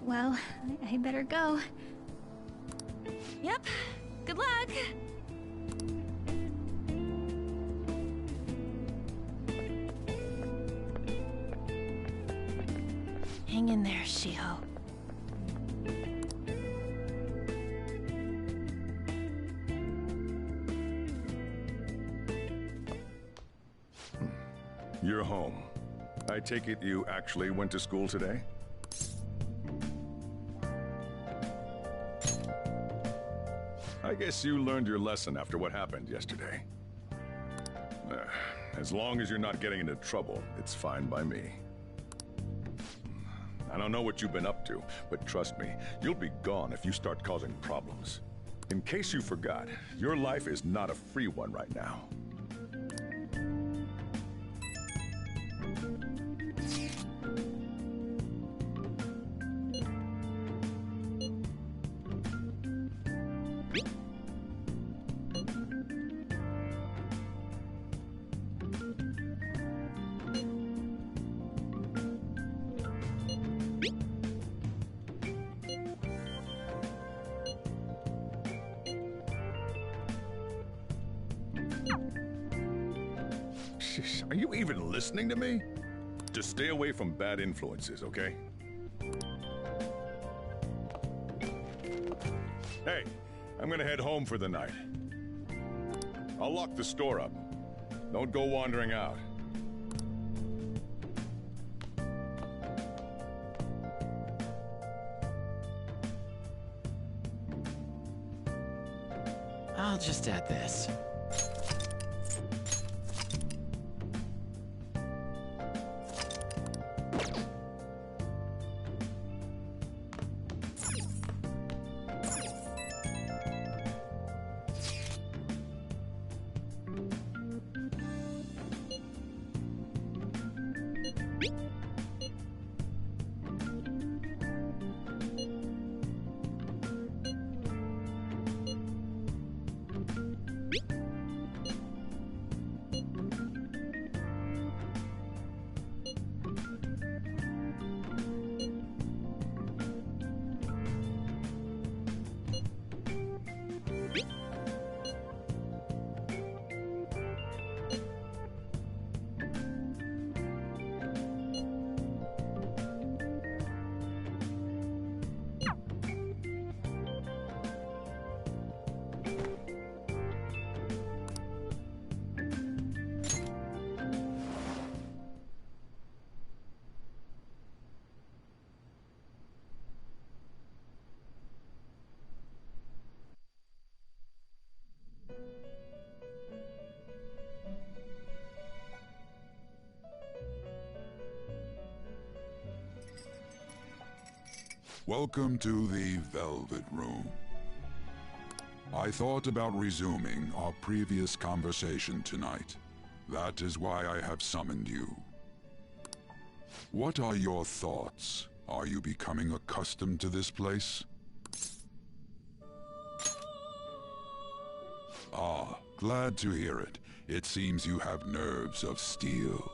Speaker 2: Well, I better go.
Speaker 14: Yep. Good luck! Hang in there, Shiho.
Speaker 15: You're home. I take it you actually went to school today? I guess you learned your lesson after what happened yesterday. As long as you're not getting into trouble, it's fine by me. I don't know what you've been up to, but trust me, you'll be gone if you start causing problems. In case you forgot, your life is not a free one right now. Are you even listening to me? Just stay away from bad influences, okay? Hey, I'm gonna head home for the night. I'll lock the store up. Don't go wandering out.
Speaker 3: I'll just add this.
Speaker 16: Welcome to the Velvet Room. I thought about resuming our previous conversation tonight. That is why I have summoned you. What are your thoughts? Are you becoming accustomed to this place? Ah, glad to hear it. It seems you have nerves of steel.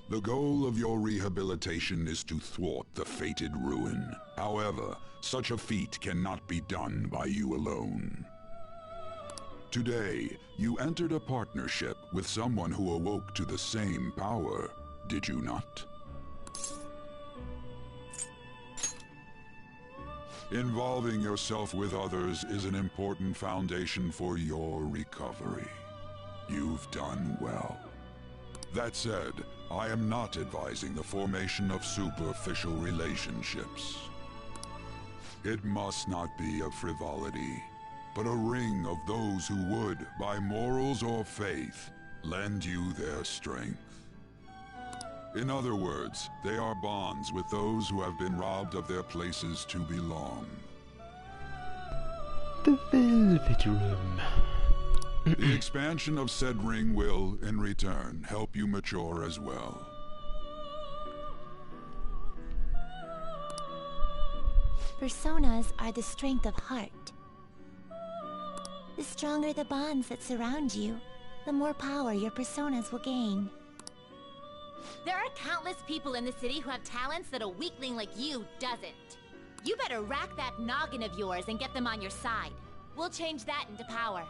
Speaker 16: The goal of your rehabilitation is to thwart the fated ruin. However, such a feat cannot be done by you alone. Today, you entered a partnership with someone who awoke to the same power, did you not? Involving yourself with others is an important foundation for your recovery. You've done well. That said, I am not advising the formation of superficial relationships. It must not be a frivolity, but a ring of those who would, by morals or faith, lend you their strength. In other words, they are bonds with those who have been robbed of their places to belong.
Speaker 5: The Velvet Room.
Speaker 16: The expansion of said ring will, in return, help you mature as well.
Speaker 13: Personas are the strength of heart. The stronger the bonds that surround you, the more power your personas will gain.
Speaker 17: There are countless people in the city who have talents that a weakling like you doesn't. You better rack that noggin of yours and get them on your side. We'll change that into power.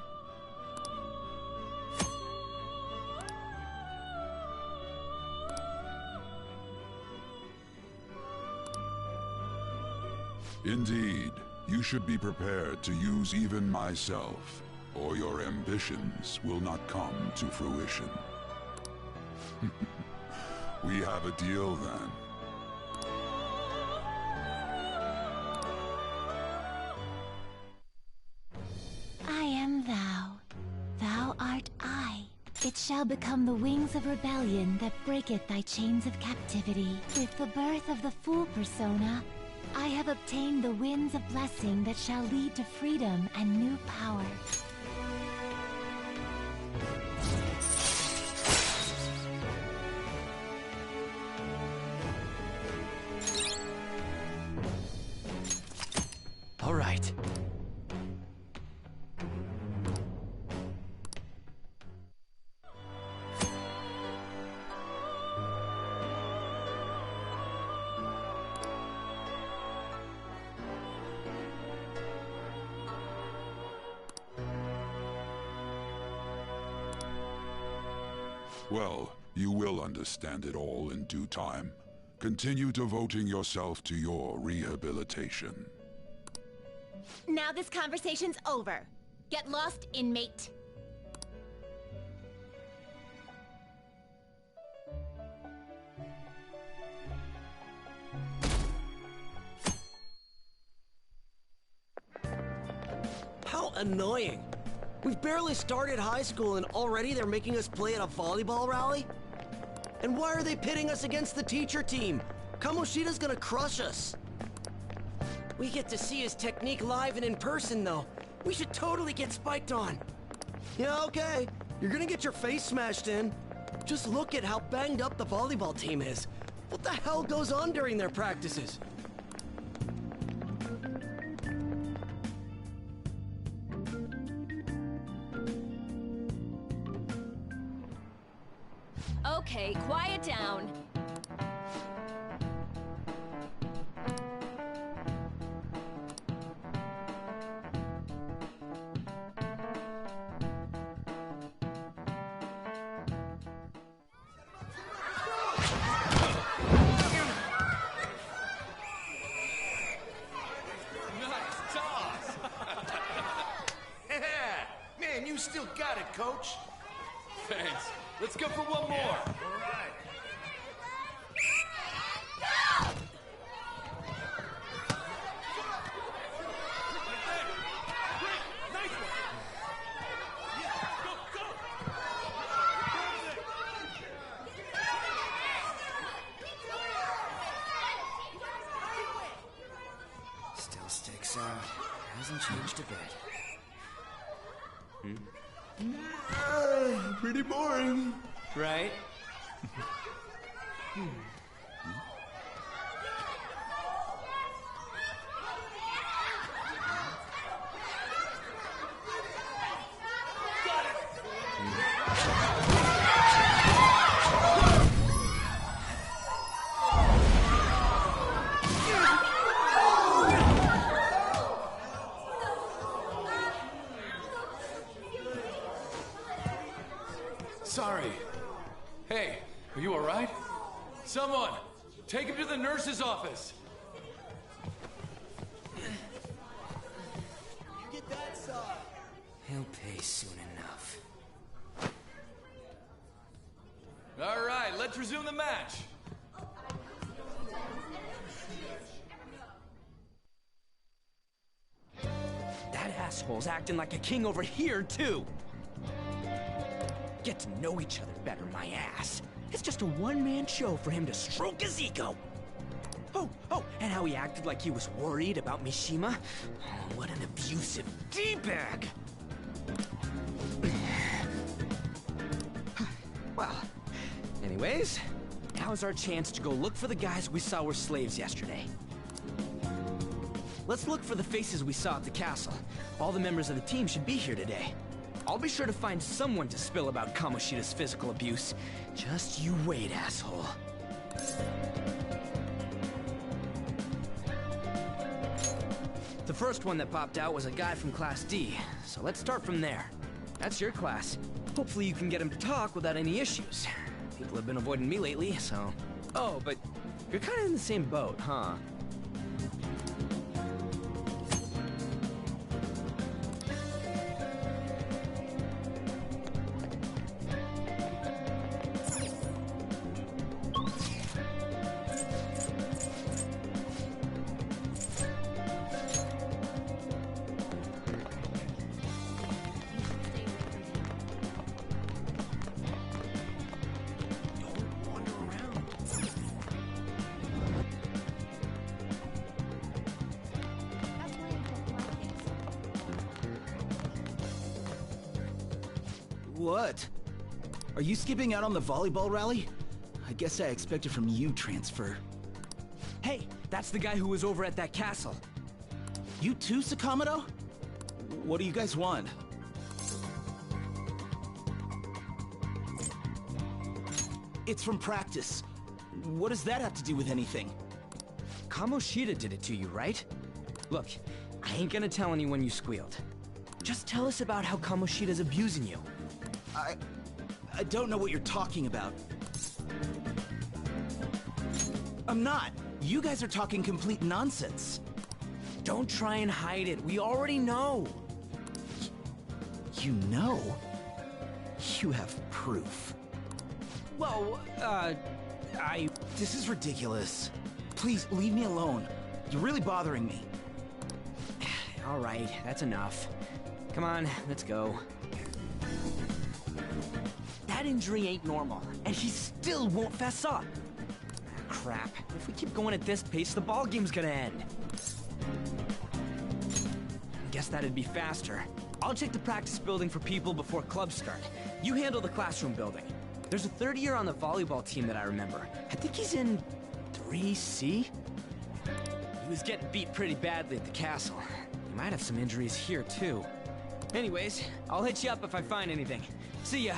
Speaker 16: Indeed, you should be prepared to use even myself, or your ambitions will not come to fruition. We have a deal then.
Speaker 13: I am thou. Thou art I. It shall become the wings of rebellion that breaketh thy chains of captivity. With the birth of the Fool persona, I have obtained the winds of blessing that shall lead to freedom and new power.
Speaker 3: All right.
Speaker 16: Well, you will understand it all in due time. Continue devoting yourself to your rehabilitation.
Speaker 17: Now this conversation's over. Get lost, inmate.
Speaker 18: How annoying. We've barely started high school and already they're making us play at a volleyball rally? And why are they pitting us against the teacher team? Kamoshida's gonna crush us. We get to see his technique live and in person, though. We should totally get spiked on. Yeah, okay. You're gonna get your face smashed in. Just look at how banged up the volleyball team is. What the hell goes on during their practices?
Speaker 17: Okay, quiet down.
Speaker 10: Man, you still got it, coach. Thanks. Let's go for one more. All right.
Speaker 8: to bed.
Speaker 1: Pretty boring.
Speaker 8: Right?
Speaker 19: Sorry. Hey, are you alright? Someone, take him to the nurse's office.
Speaker 18: Get that side.
Speaker 8: He'll pay soon enough.
Speaker 19: Alright, let's resume the match.
Speaker 8: That asshole's acting like a king over here, too. Get to know each other better, my ass. It's just a one-man show for him to stroke his ego. Oh, and how he acted like he was worried about Mishima. Oh, what an abusive D-bag. Well, anyways, now's our chance to go look for the guys we saw were slaves yesterday. Let's look for the faces we saw at the castle. All the members of the team should be here today. I'll be sure to find someone to spill about Kamoshida's physical abuse. Just you wait, asshole. The first one that popped out was a guy from Class D, so let's start from there. That's your class. Hopefully you can get him to talk without any issues. People have been avoiding me lately, so... Oh, but you're kind of in the same boat, huh?
Speaker 20: What? Are you skipping out on the volleyball rally? I guess I expected from you, Transfer.
Speaker 8: Hey, that's the guy who was over at that castle.
Speaker 20: You too, Sakamoto? What do you guys want? It's from practice. What does that have to do with anything?
Speaker 8: Kamoshida did it to you, right? Look, I ain't gonna tell anyone you squealed. Just tell us about how Kamoshida's abusing you.
Speaker 20: I don't know what you're talking about. I'm not. You guys are talking complete nonsense.
Speaker 8: Don't try and hide it. We already know.
Speaker 20: You know? You have proof.
Speaker 8: Well,
Speaker 20: This is ridiculous. Please, leave me alone. You're really bothering me.
Speaker 8: All right, that's enough. Come on, let's go. That injury ain't normal, and he still won't fess up. Crap. If we keep going at this pace, the ball game's gonna end. Guess that'd be faster. I'll check the practice building for people before clubs start. You handle the classroom building. There's a third year on the volleyball team that I remember. I think he's in 3C? He was getting beat pretty badly at the castle. He might have some injuries here, too. Anyways, I'll hit you up if I find anything. See ya.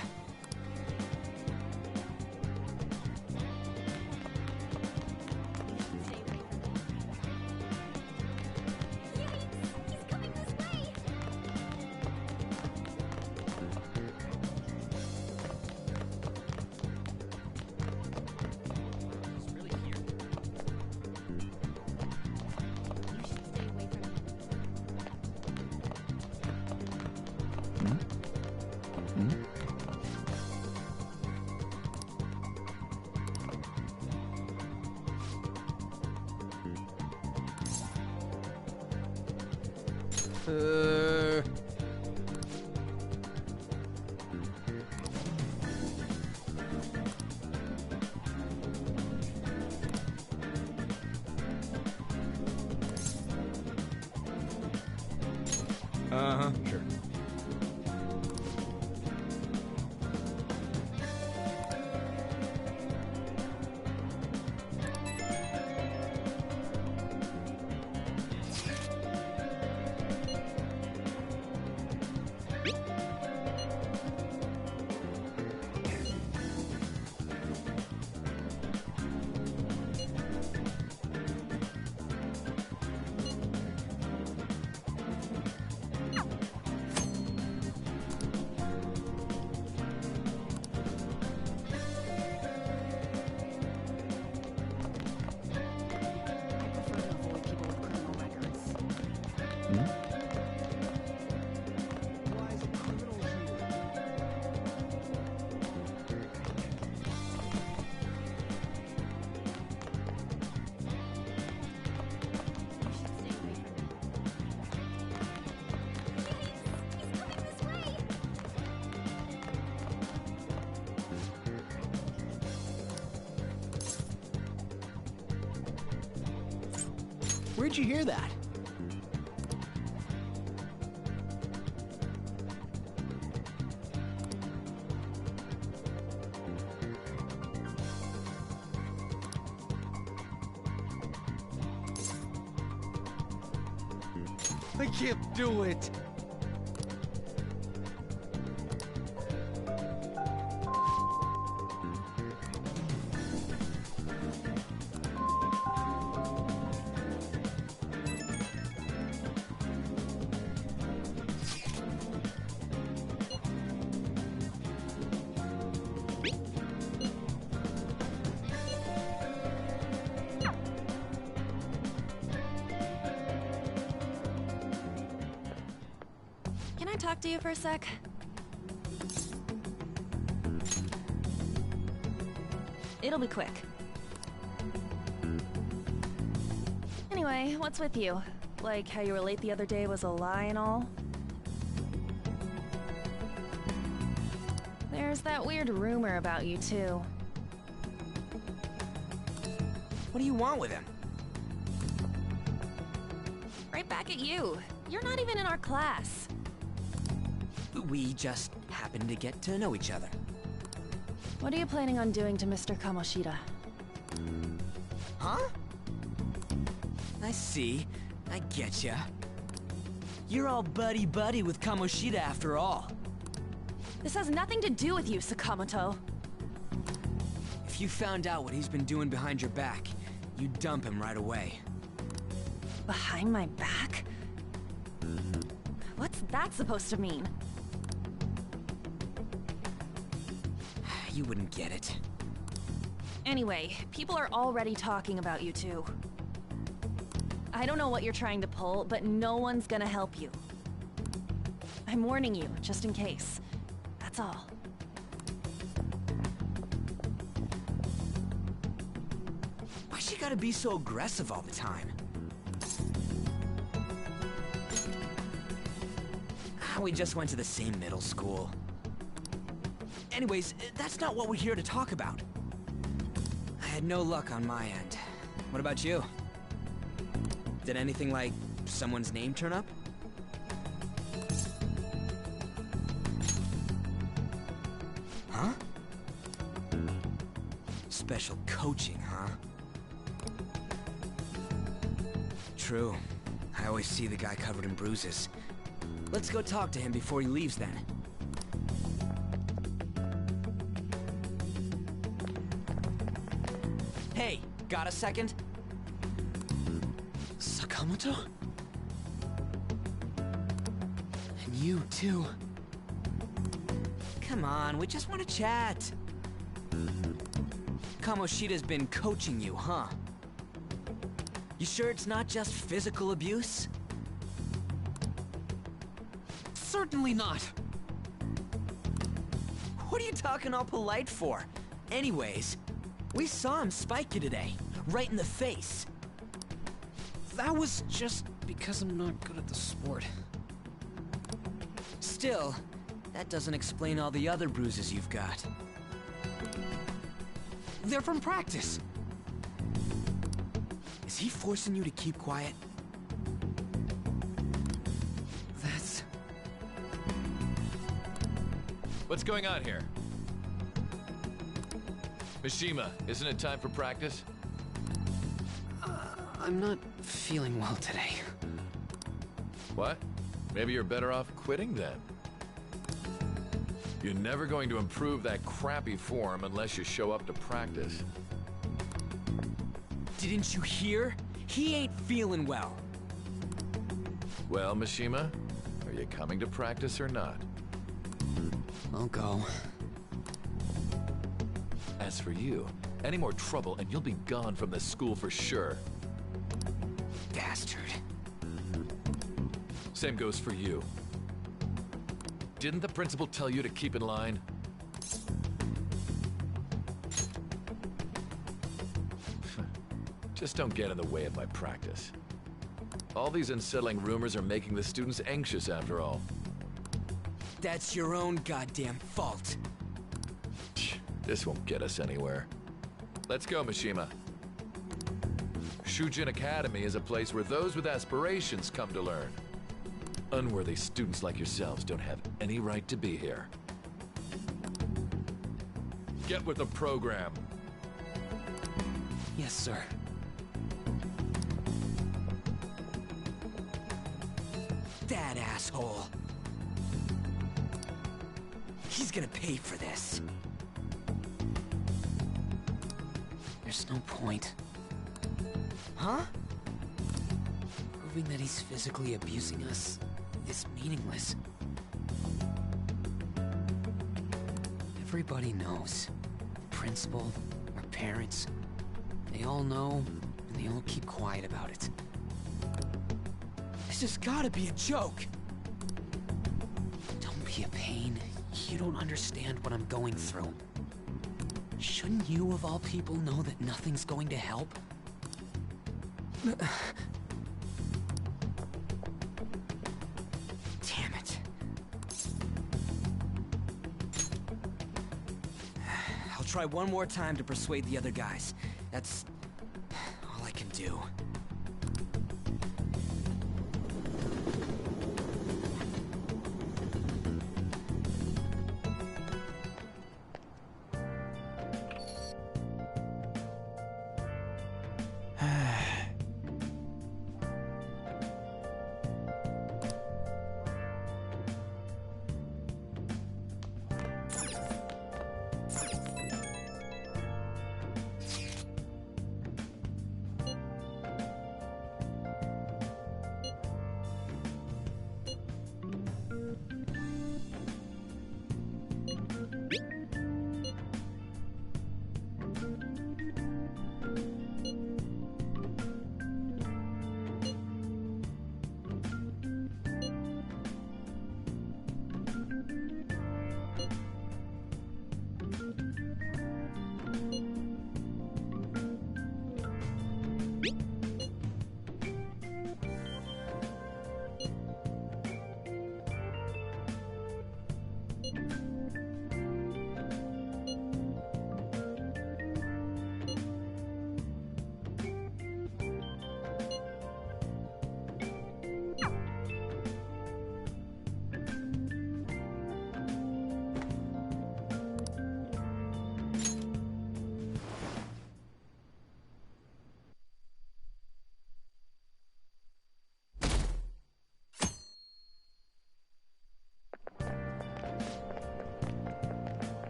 Speaker 18: Where'd you hear that?
Speaker 6: I can't do it.
Speaker 14: Can I talk to you for a sec? It'll be quick. Anyway, what's with you? Like how you were late the other day was a lie and all? There's that weird rumor about you, too.
Speaker 8: What do you want with him?
Speaker 14: Right back at you. You're not even in our class.
Speaker 8: We just happened to get to know each other.
Speaker 14: What are you planning on doing to Mr. Kamoshida?
Speaker 8: Huh? I see. I getcha. You're all buddy-buddy with Kamoshida after all.
Speaker 14: This has nothing to do with you, Sakamoto.
Speaker 8: If you found out what he's been doing behind your back, you'd dump him right away.
Speaker 14: Behind my back? What's that supposed to mean?
Speaker 8: You wouldn't get it.
Speaker 14: Anyway, people are already talking about you two. I don't know what you're trying to pull, but no one's gonna help you. I'm warning you, just in case. That's all.
Speaker 8: Why she gotta be so aggressive all the time? We just went to the same middle school. Anyways, that's not what we're here to talk about. I had no luck on my end. What about you? Did anything like someone's name turn up? Huh? Special coaching, huh? True. I always see the guy covered in bruises. Let's go talk to him before he leaves then. Hey, got a second? Sakamoto? And you too. Come on, we just want to chat. Kamoshida's been coaching you, huh? You sure it's not just physical abuse? Certainly not. What are you talking all polite for? Anyways, we saw him spike you today, right in the face.
Speaker 20: That was just because I'm not good at the sport.
Speaker 8: Still, that doesn't explain all the other bruises you've got. They're from practice. Is he forcing you to keep quiet?
Speaker 20: That's...
Speaker 7: What's going on here? Mishima, isn't it time for practice?
Speaker 20: I'm not feeling well today.
Speaker 7: What? Maybe you're better off quitting then. You're never going to improve that crappy form unless you show up to practice.
Speaker 8: Didn't you hear? He ain't feeling well.
Speaker 7: Well, Mishima, are you coming to practice or not?
Speaker 20: I'll go.
Speaker 7: As for you, any more trouble and you'll be gone from this school for sure.
Speaker 8: Bastard.
Speaker 7: Same goes for you. Didn't the principal tell you to keep in line? Just don't get in the way of my practice. All these unsettling rumors are making the students anxious after all.
Speaker 8: That's your own goddamn fault.
Speaker 7: This won't get us anywhere. Let's go, Mishima. Shujin Academy is a place where those with aspirations come to learn. Unworthy students like yourselves don't have any right to be here. Get with the program.
Speaker 8: Yes, sir. That asshole. He's gonna pay for this. There's no point. Huh? Proving that he's physically abusing us is meaningless. Everybody knows. The principal, our parents, they all know, and they all keep quiet about it. This has gotta be a joke! Don't be a pain. You don't understand what I'm going through. Shouldn't you, of all people, know that nothing's going to help? Damn it. I'll try one more time to persuade the other guys. That's all I can do.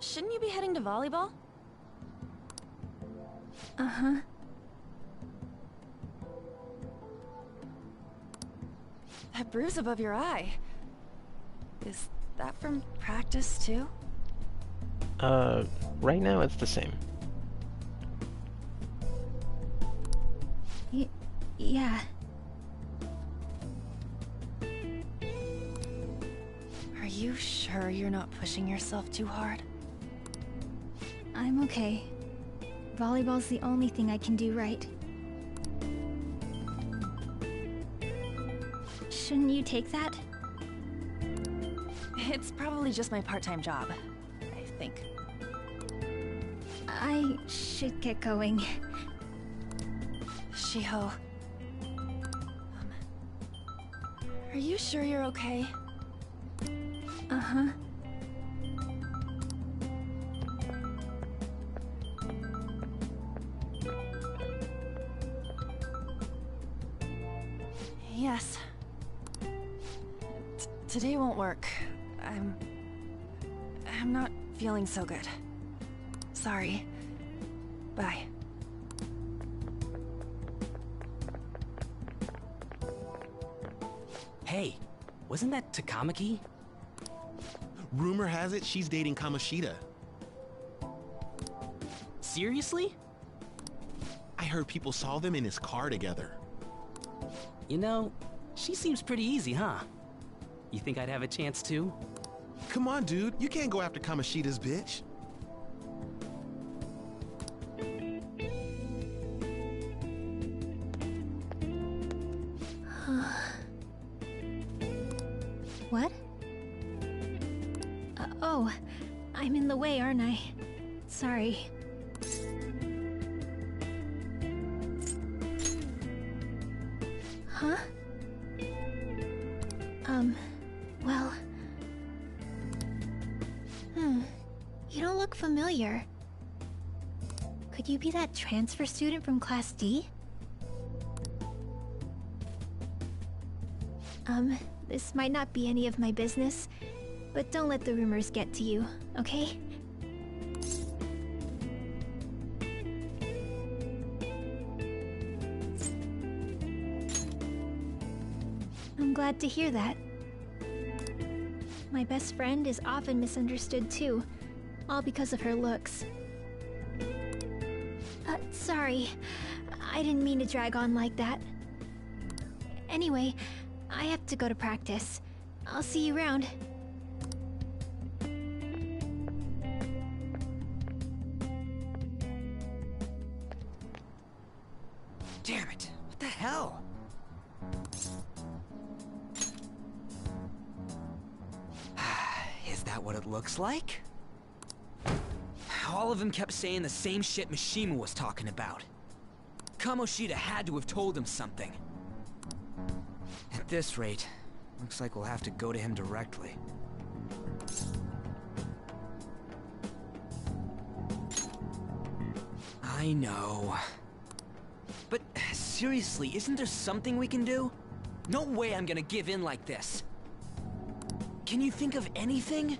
Speaker 14: Shouldn't you be heading to volleyball?
Speaker 2: Uh-huh.
Speaker 14: That bruise above your eye. Is that from practice, too?
Speaker 5: Right now it's the same.
Speaker 2: Yeah.
Speaker 14: Are you sure you're not pushing yourself too hard?
Speaker 2: I'm okay. Volleyball's the only thing I can do right. Shouldn't you take that?
Speaker 14: It's probably just my part-time job, I think.
Speaker 2: I should get going.
Speaker 14: Shiho. Are you sure you're okay?
Speaker 2: Uh-huh.
Speaker 14: Yes. Today won't work. I'm not feeling so good. Sorry. Bye.
Speaker 20: Hey, wasn't that Takamaki?
Speaker 21: Rumor has it she's dating Kamoshida.
Speaker 20: Seriously?
Speaker 21: I heard people saw them in his car together.
Speaker 20: You know, she seems pretty easy, huh? You think I'd have a chance too?
Speaker 21: Come on, dude. You can't go after Kamoshida's bitch.
Speaker 22: What? Oh, I'm in the way, aren't I? Sorry. Huh? Well... You don't look familiar. Could you be that transfer student from Class D? This might not be any of my business, but don't let the rumors get to you, okay? I'm glad to hear that. My best friend is often misunderstood too, all because of her looks. Sorry, I didn't mean to drag on like that. Anyway, I have to go to practice. I'll see you around.
Speaker 8: Damn it! What the hell? Is that what it looks like? All of them kept saying the same shit Mishima was talking about. Kamoshida had to have told him something. At this rate, looks like we'll have to go to him directly. I know. But seriously, isn't there something we can do? No way I'm gonna give in like this. Can you think of anything?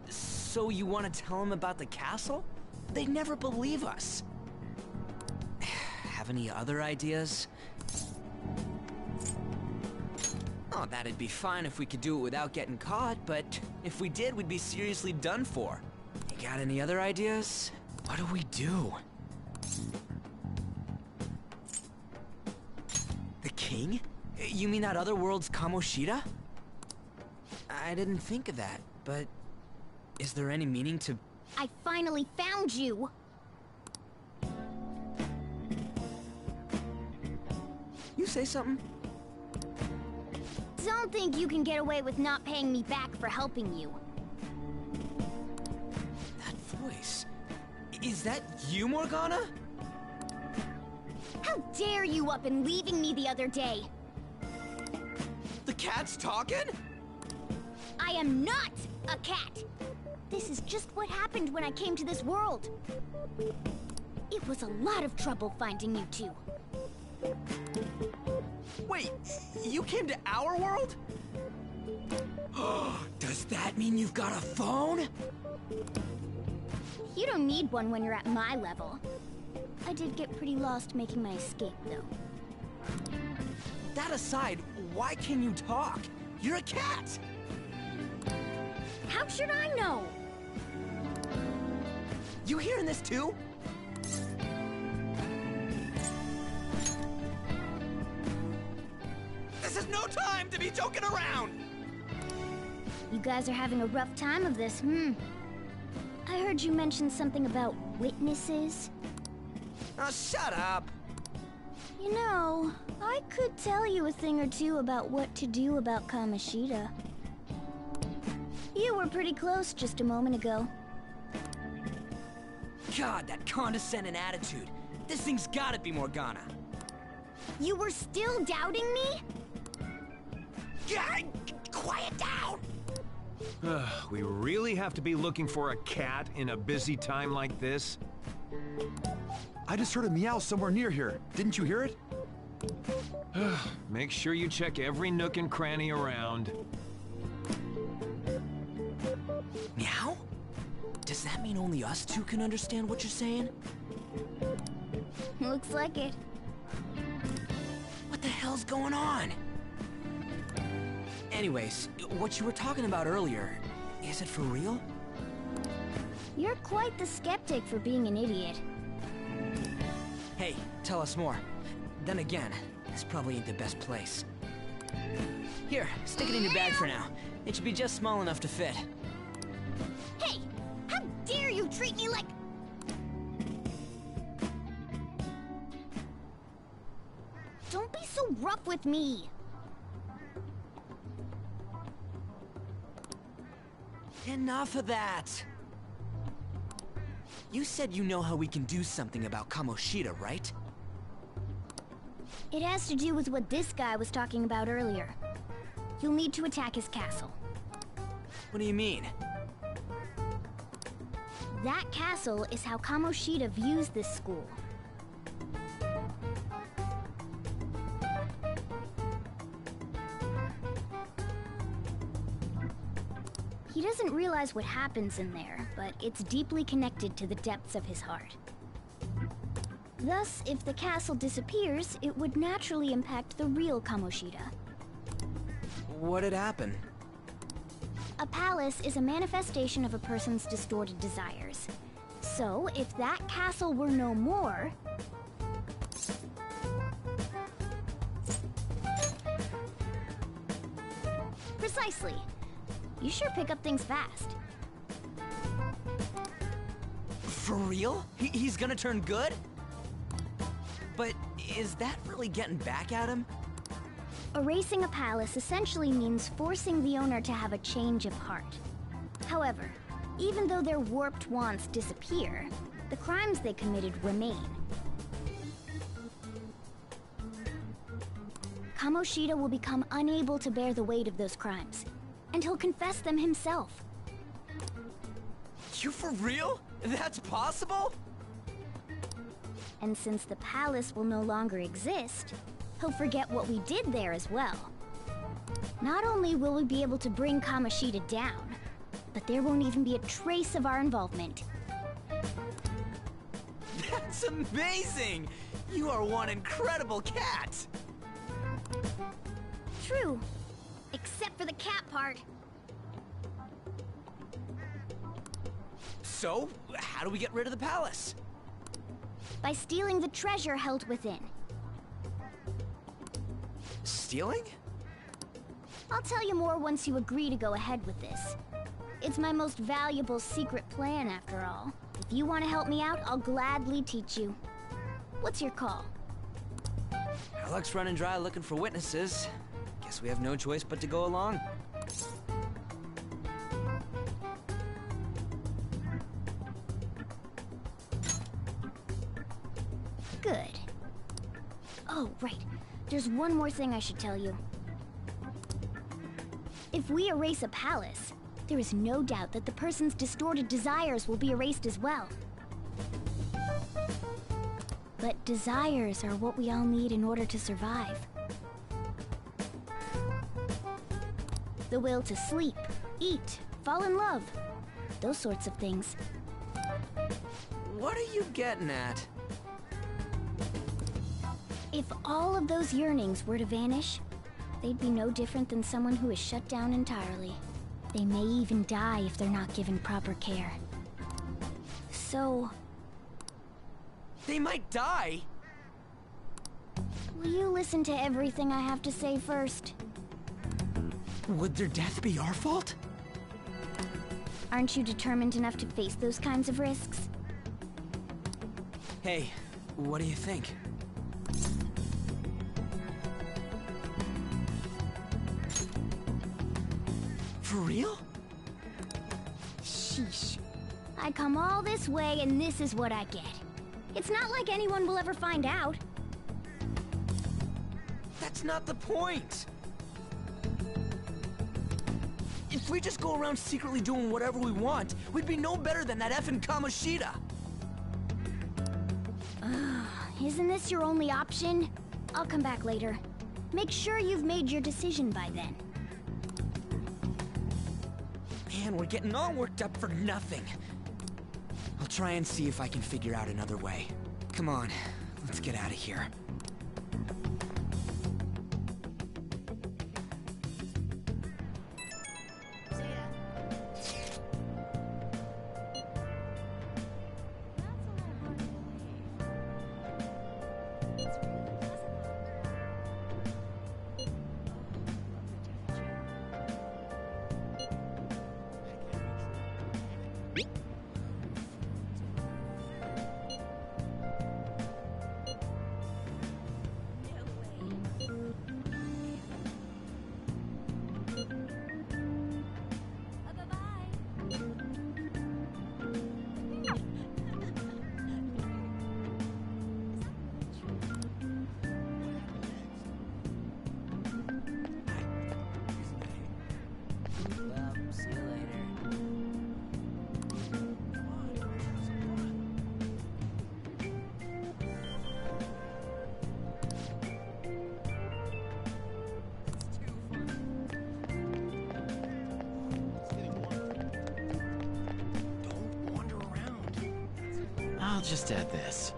Speaker 8: So you want to tell them about the castle? They'd never believe us. Have any other ideas? Oh, that'd be fine if we could do it without getting caught, but if we did, we'd be seriously done for. You got any other ideas? What do we do? The king? You mean that other world's Kamoshida? I didn't think of that, but is there any meaning to...
Speaker 2: I finally found you!
Speaker 8: You say something?
Speaker 2: Don't think you can get away with not paying me back for helping you.
Speaker 8: That voice... Is that you, Morgana?
Speaker 2: How dare you up and leaving me the other day?
Speaker 8: The cat's talking?
Speaker 2: I am not a cat! This is just what happened when I came to this world. It was a lot of trouble finding you two.
Speaker 8: Wait, you came to our world? Does that mean you've got a phone?
Speaker 2: You don't need one when you're at my level. I did get pretty lost making my escape, though.
Speaker 8: That aside, why can you talk? You're a cat!
Speaker 2: How should I know?
Speaker 8: You hearing this too? This is no time to be joking around!
Speaker 2: You guys are having a rough time of this, I heard you mention something about witnesses.
Speaker 8: Oh, shut up!
Speaker 2: You know, I could tell you a thing or two about what to do about Kamoshida. You were pretty close just a moment ago.
Speaker 8: God, that condescending attitude. This thing's gotta be Morgana.
Speaker 2: You were still doubting me?
Speaker 8: God, quiet down!
Speaker 6: We really have to be looking for a cat in a busy time like this? I just heard a meow somewhere near here. Didn't you hear it?
Speaker 4: Make sure you check every nook and cranny around.
Speaker 8: Meow? Does that mean only us two can understand what you're saying?
Speaker 2: Looks like it.
Speaker 8: What the hell's going on? Anyways, what you were talking about earlier, is it for real?
Speaker 2: You're quite the skeptic for being an idiot.
Speaker 8: Hey, tell us more. Then again, this probably ain't the best place. Here, stick it in your bag for now. It should be just small enough to fit.
Speaker 2: Hey! How dare you treat me like... Don't be so rough with me!
Speaker 8: Enough of that! You said you know how we can do something about Kamoshida, right?
Speaker 2: It has to do with what this guy was talking about earlier. You'll need to attack his castle.
Speaker 8: What do you mean?
Speaker 2: That castle is how Kamoshida views this school. He doesn't realize what happens in there, but it's deeply connected to the depths of his heart. Thus, if the castle disappears, it would naturally impact the real Kamoshida.
Speaker 8: What'd happen?
Speaker 2: A palace is a manifestation of a person's distorted desires. So, if that castle were no more... Precisely. You sure pick up things fast.
Speaker 8: For real? He's gonna turn good? But is that really getting back at him?
Speaker 2: Erasing a palace essentially means forcing the owner to have a change of heart. However, even though their warped wants disappear, the crimes they committed remain. Kamoshida will become unable to bear the weight of those crimes, and he'll confess them himself.
Speaker 8: You for real? That's possible?
Speaker 2: And since the palace will no longer exist, he'll forget what we did there as well. Not only will we be able to bring Kamoshida down, but there won't even be a trace of our involvement.
Speaker 8: That's amazing! You are one incredible cat!
Speaker 2: True. Except for the cat part.
Speaker 8: So, how do we get rid of the palace?
Speaker 2: By stealing the treasure held within.
Speaker 8: Stealing?
Speaker 2: I'll tell you more once you agree to go ahead with this. It's my most valuable secret plan, after all. If you want to help me out, I'll gladly teach you. What's your call?
Speaker 8: Our luck's running dry looking for witnesses. Guess we have no choice but to go along.
Speaker 2: Good. Oh, right. There's one more thing I should tell you. If we erase a palace, there is no doubt that the person's distorted desires will be erased as well. But desires are what we all need in order to survive. The will to sleep, eat, fall in love. Those sorts of things.
Speaker 8: What are you getting at?
Speaker 2: If all of those yearnings were to vanish, they'd be no different than someone who is shut down entirely. They may even die if they're not given proper care. So...
Speaker 8: They might die?
Speaker 2: Will you listen to everything I have to say first?
Speaker 8: Would their death be our fault?
Speaker 2: Aren't you determined enough to face those kinds of risks?
Speaker 8: Hey, what do you think? For real?
Speaker 2: Sheesh. I come all this way and this is what I get. It's not like anyone will ever find out.
Speaker 8: That's not the point! If we just go around secretly doing whatever we want, we'd be no better than that effing Kamoshida!
Speaker 2: Isn't this your only option? I'll come back later. Make sure you've made your decision by then.
Speaker 8: Man, we're getting all worked up for nothing. I'll try and see if I can figure out another way. Come on, let's get out of here.
Speaker 3: I'll just add this.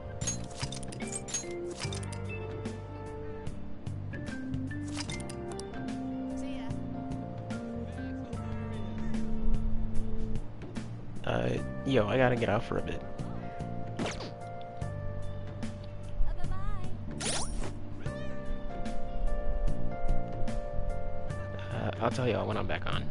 Speaker 5: Yo, I gotta get out for a bit. I'll tell y'all when I'm back on.